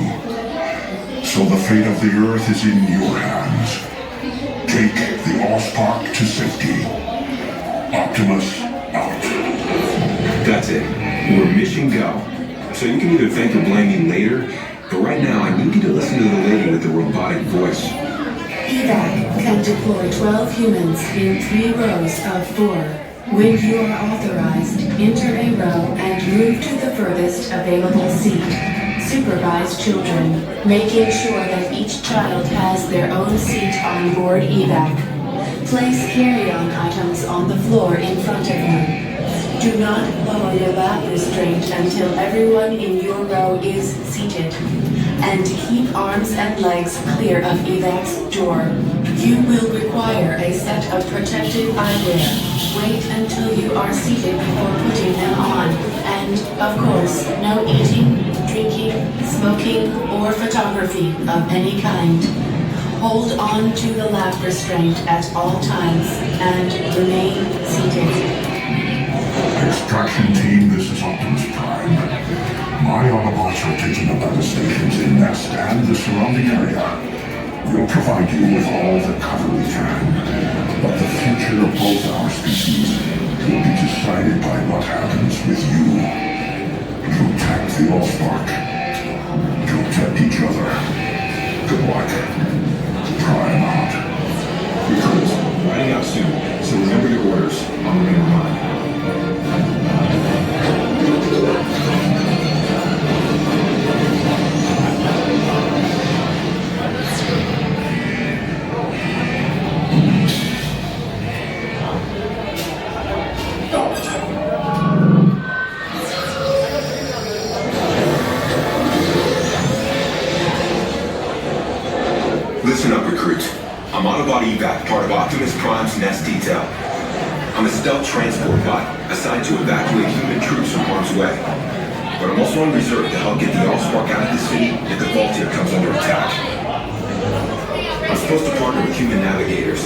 So the fate of the Earth is in your hands. Take the Allspark to safety. Optimus out. That's it. We're mission go. So you can either thank or blame me later, but right now I need you to listen to the lady with the robotic voice. Evac can deploy 12 humans in 3 rows of 4. When you are authorized, enter a row and move to the furthest available seat. Supervise children, making sure that each child has their own seat on board evac. Place carry-on items on the floor in front of you. Do not lower your lap restraint until everyone in your row is seated. And keep arms and legs clear of evac's door. You will require a set of protective eyewear. Wait until you are seated before putting them on. And, of course, no eating, drinking, smoking, or photography of any kind. Hold on to the lap restraint at all times and remain seated. Extraction team, this is Optimus Prime. My Autobots are taking up other stations in Nest and the surrounding area. We'll provide you with all the cover we can, but the future of both our species will be decided by what happens with you. Protect the Allspark. Protect each other. Good luck. Prime out. Recruits, riding out soon, so remember your orders. I'll remain behind. Listen up, recruits. I'm Autobot evac, part of Optimus Prime's Nest detail. I'm a stealth transport bot assigned to evacuate human troops from harm's way. But I'm also on reserve to help get the Allspark out of the city if the vault here comes under attack. I'm supposed to partner with human navigators,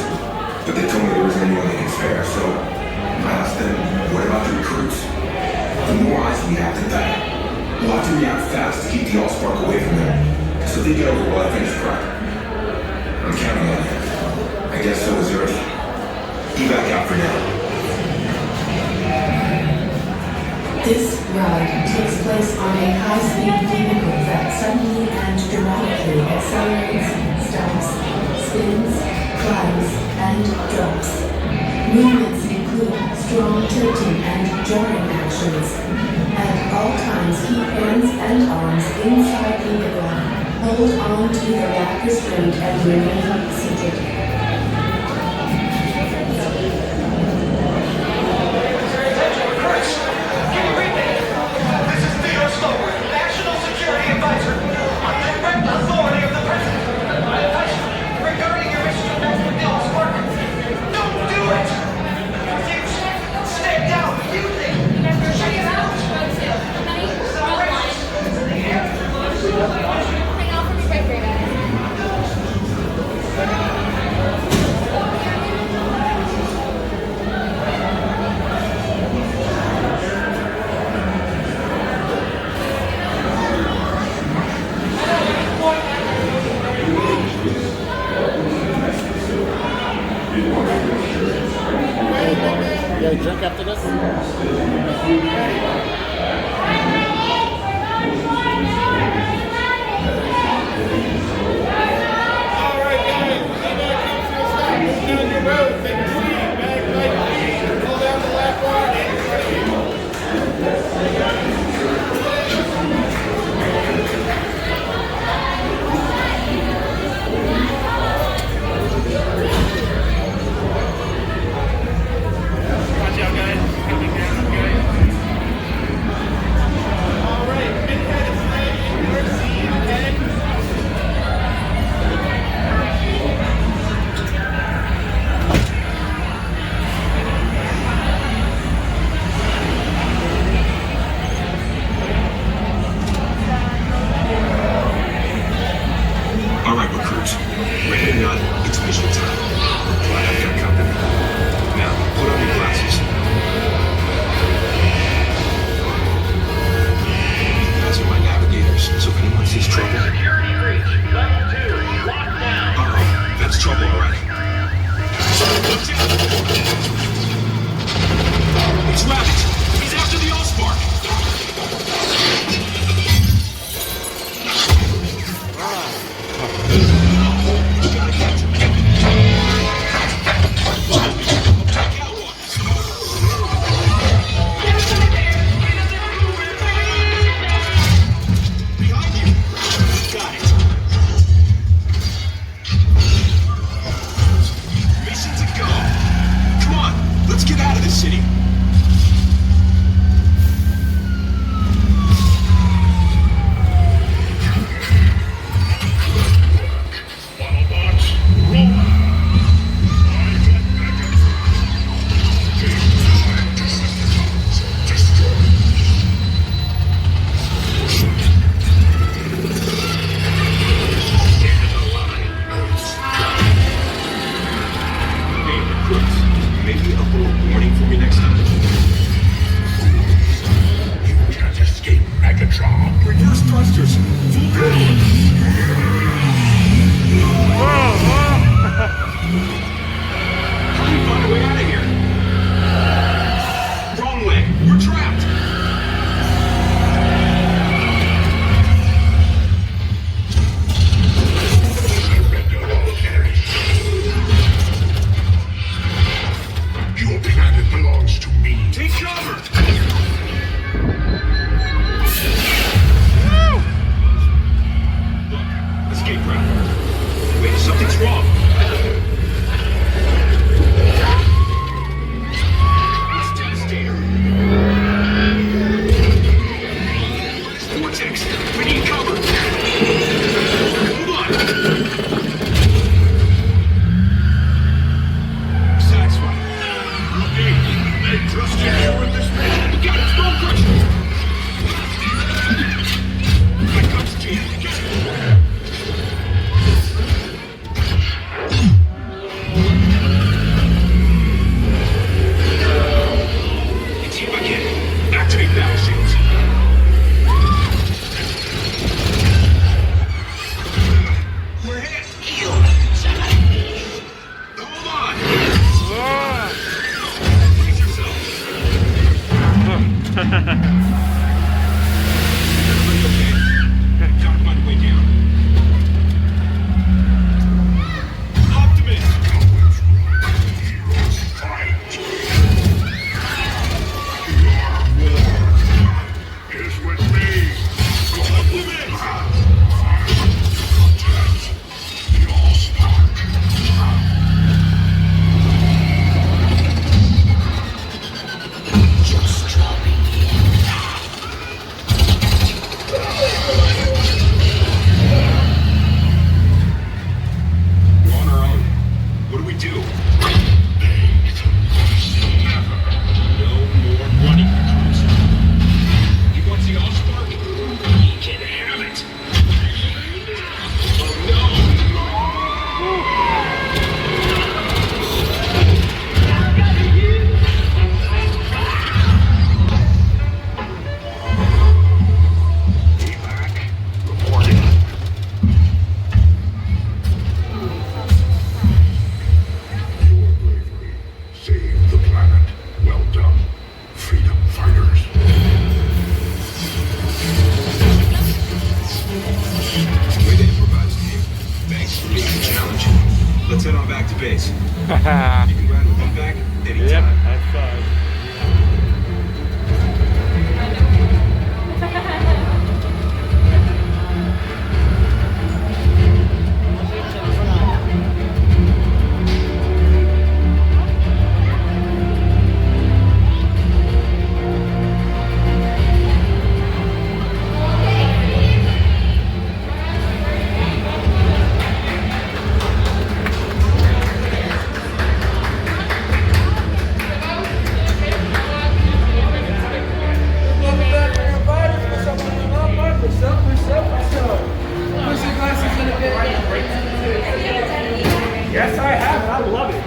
but they told me there isn't anyone they can spare, so I asked them, what about the recruits? The more eyes we have, the better. We'll have to react fast to keep the Allspark away from them, so they get over while I finish prep. I'm counting on you. I guess so is Earth. Evac out for now. This ride takes place on a high-speed vehicle that suddenly and dramatically accelerates, stops, spins, climbs, and drops. Movements include strong tilting and jarring actions. At all times, keep hands and arms inside the vehicle. Hold on to the back restraint and remain seated. National Security Advisor, on direct authority of the President. My advice regarding your mission to mess with the Allspark. Don't do it! Refuse. Stay down. You think. Check it out. Hang out for me right there, guys. thrusters. Full power. How do you find a way out of here? Wrong way. We're trapped. Your planet belongs to me. Take cover. Escape route. Wait, something's wrong. It's devastator. Vortex. We need cover. Hold on. Satisfied. Okay. I trust you with this mission. Got it. Bone crusher. My guns jammed. Get it. See if I can activate battle shields. We're hit. Hold on. Brace yourself. Everybody okay? Gotta find a way down. Optimus. Is with me. Your spark. Just dropping We're on our own. What do we do? No more running, Cruiser. You want the Allspark? You can have it. Oh no! Evac. Reporting. Your bravery saved the planet. Well done, freedom fighters. Way to improvise, Dave. Thanks for being the challenge. Let's head on back to base. You can ride with me back anytime. Yep, that's fine. Yes, I have. I love it.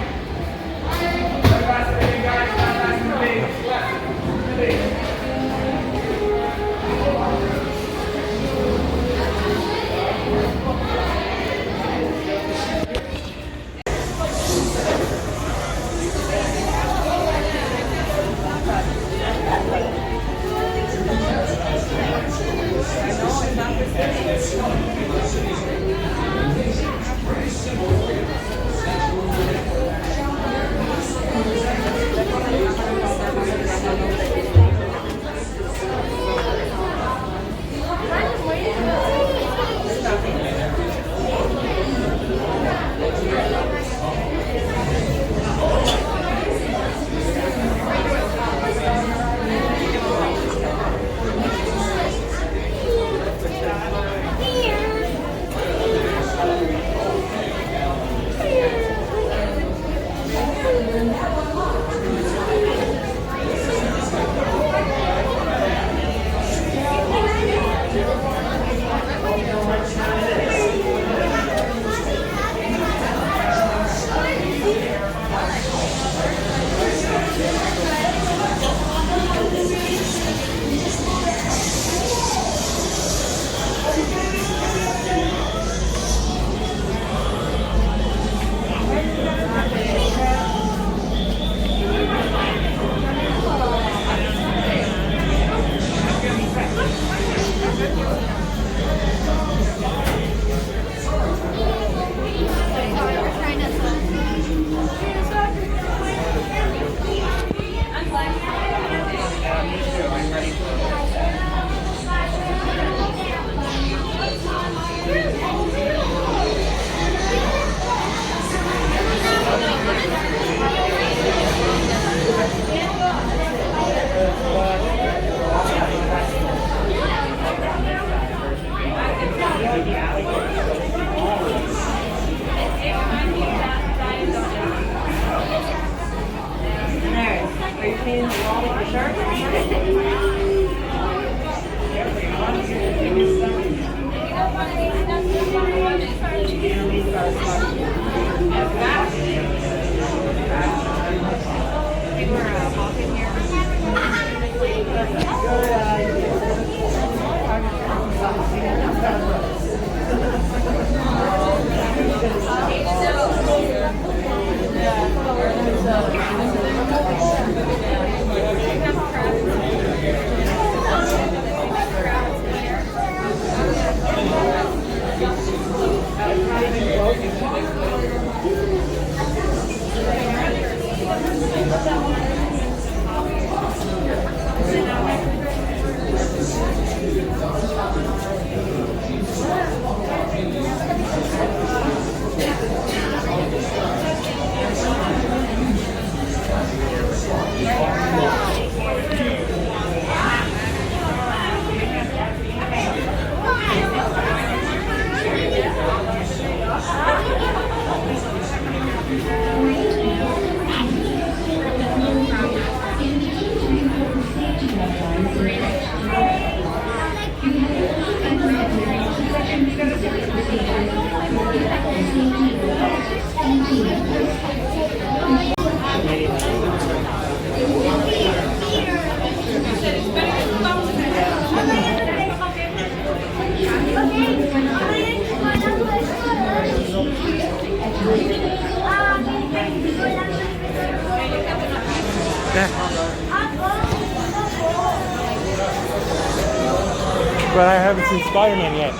But I haven't seen Spider-Man yet.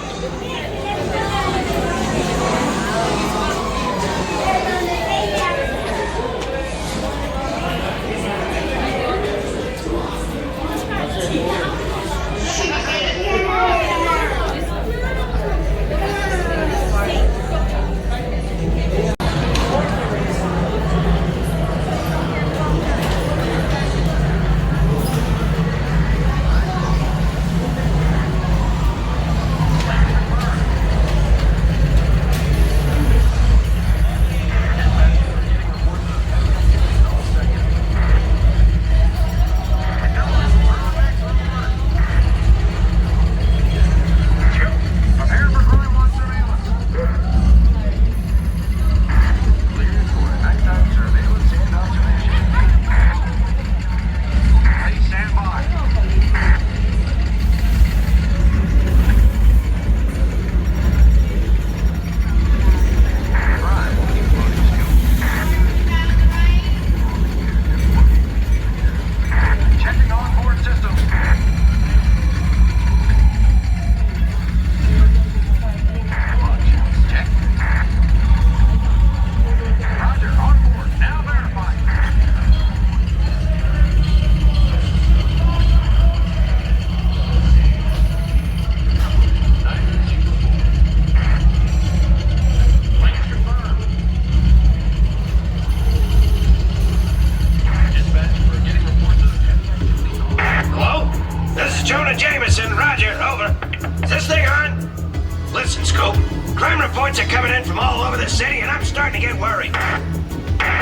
Listen, Scope. Crime reports are coming in from all over the city, and I'm starting to get worried.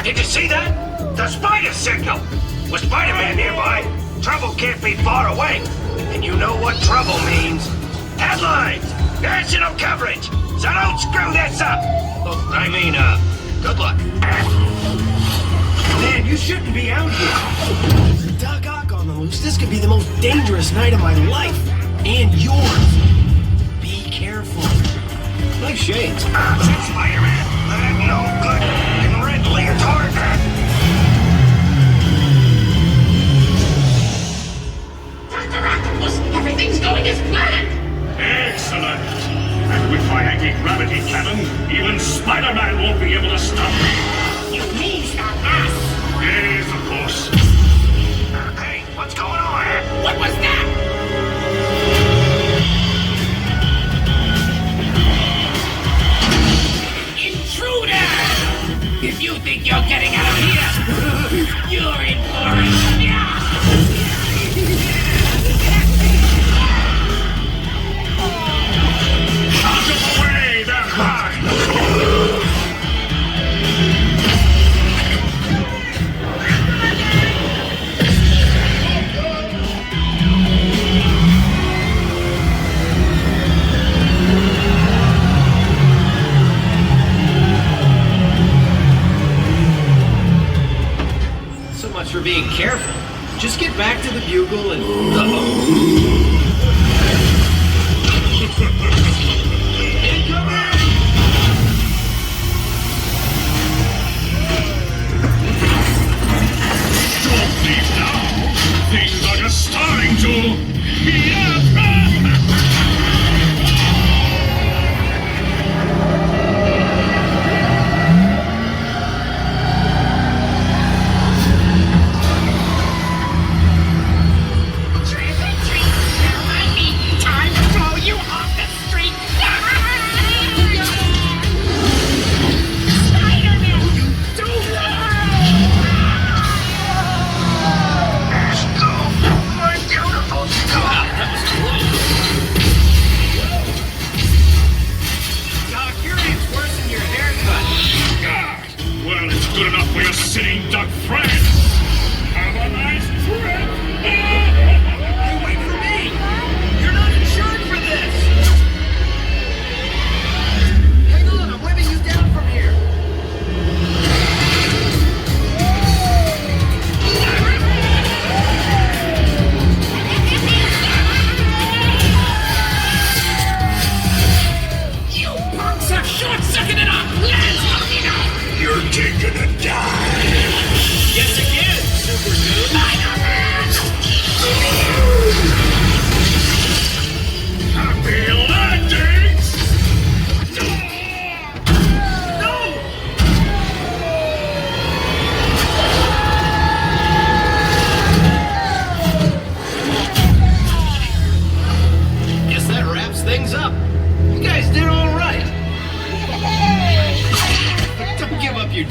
Did you see that? The spider signal! With Spider-Man nearby, trouble can't be far away. And you know what trouble means. Headlines! National coverage! So don't screw this up! Oh, good luck. Man, you shouldn't be out here. Doc Ock on the loose. This could be the most dangerous night of my life. And yours. Be careful. Nice shades. Spider-Man, that no good in red leotard. Dr. Octopus, everything's going as planned. Excellent. And with my anti-gravity cannon, even Spider-Man won't be able to stop me. You mean stop us? Yes, of course. Hey, what's going on? What was that? Intruder! If you think you're getting out of here, you're in for it. Out of the way, they're mine! So much for being careful. Just get back to the bugle and... Don't leave now! Things are just starting to...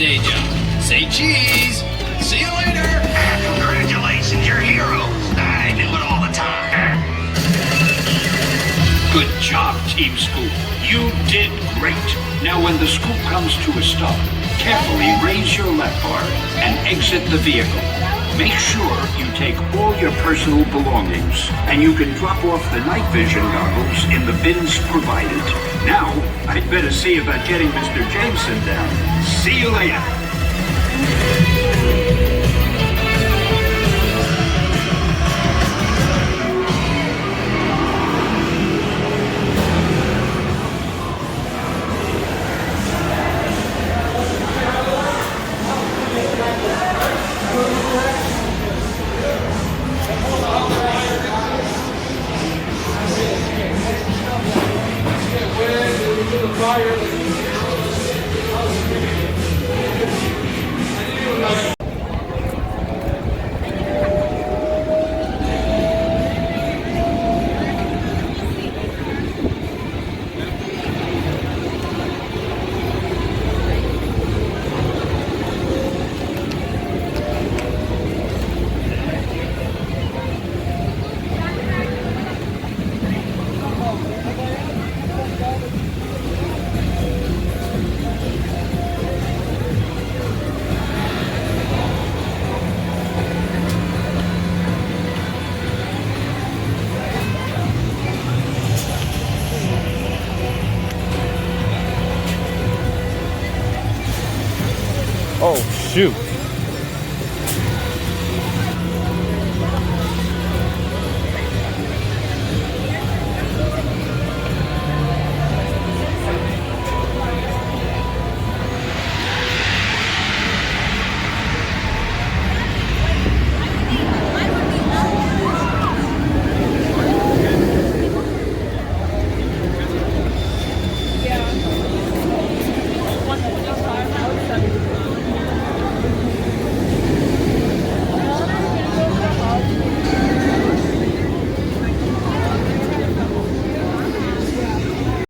day job. Say cheese. See you later. Congratulations, you're heroes. I knew it all the time. Good job, Team Scoop. You did great. Now when the scoop comes to a stop, carefully raise your lap bar and exit the vehicle. Make sure you take all your personal belongings, and you can drop off the night vision goggles in the bins provided. Now, I'd better see about getting Mr. Jameson down. See you later. Oh, shoot.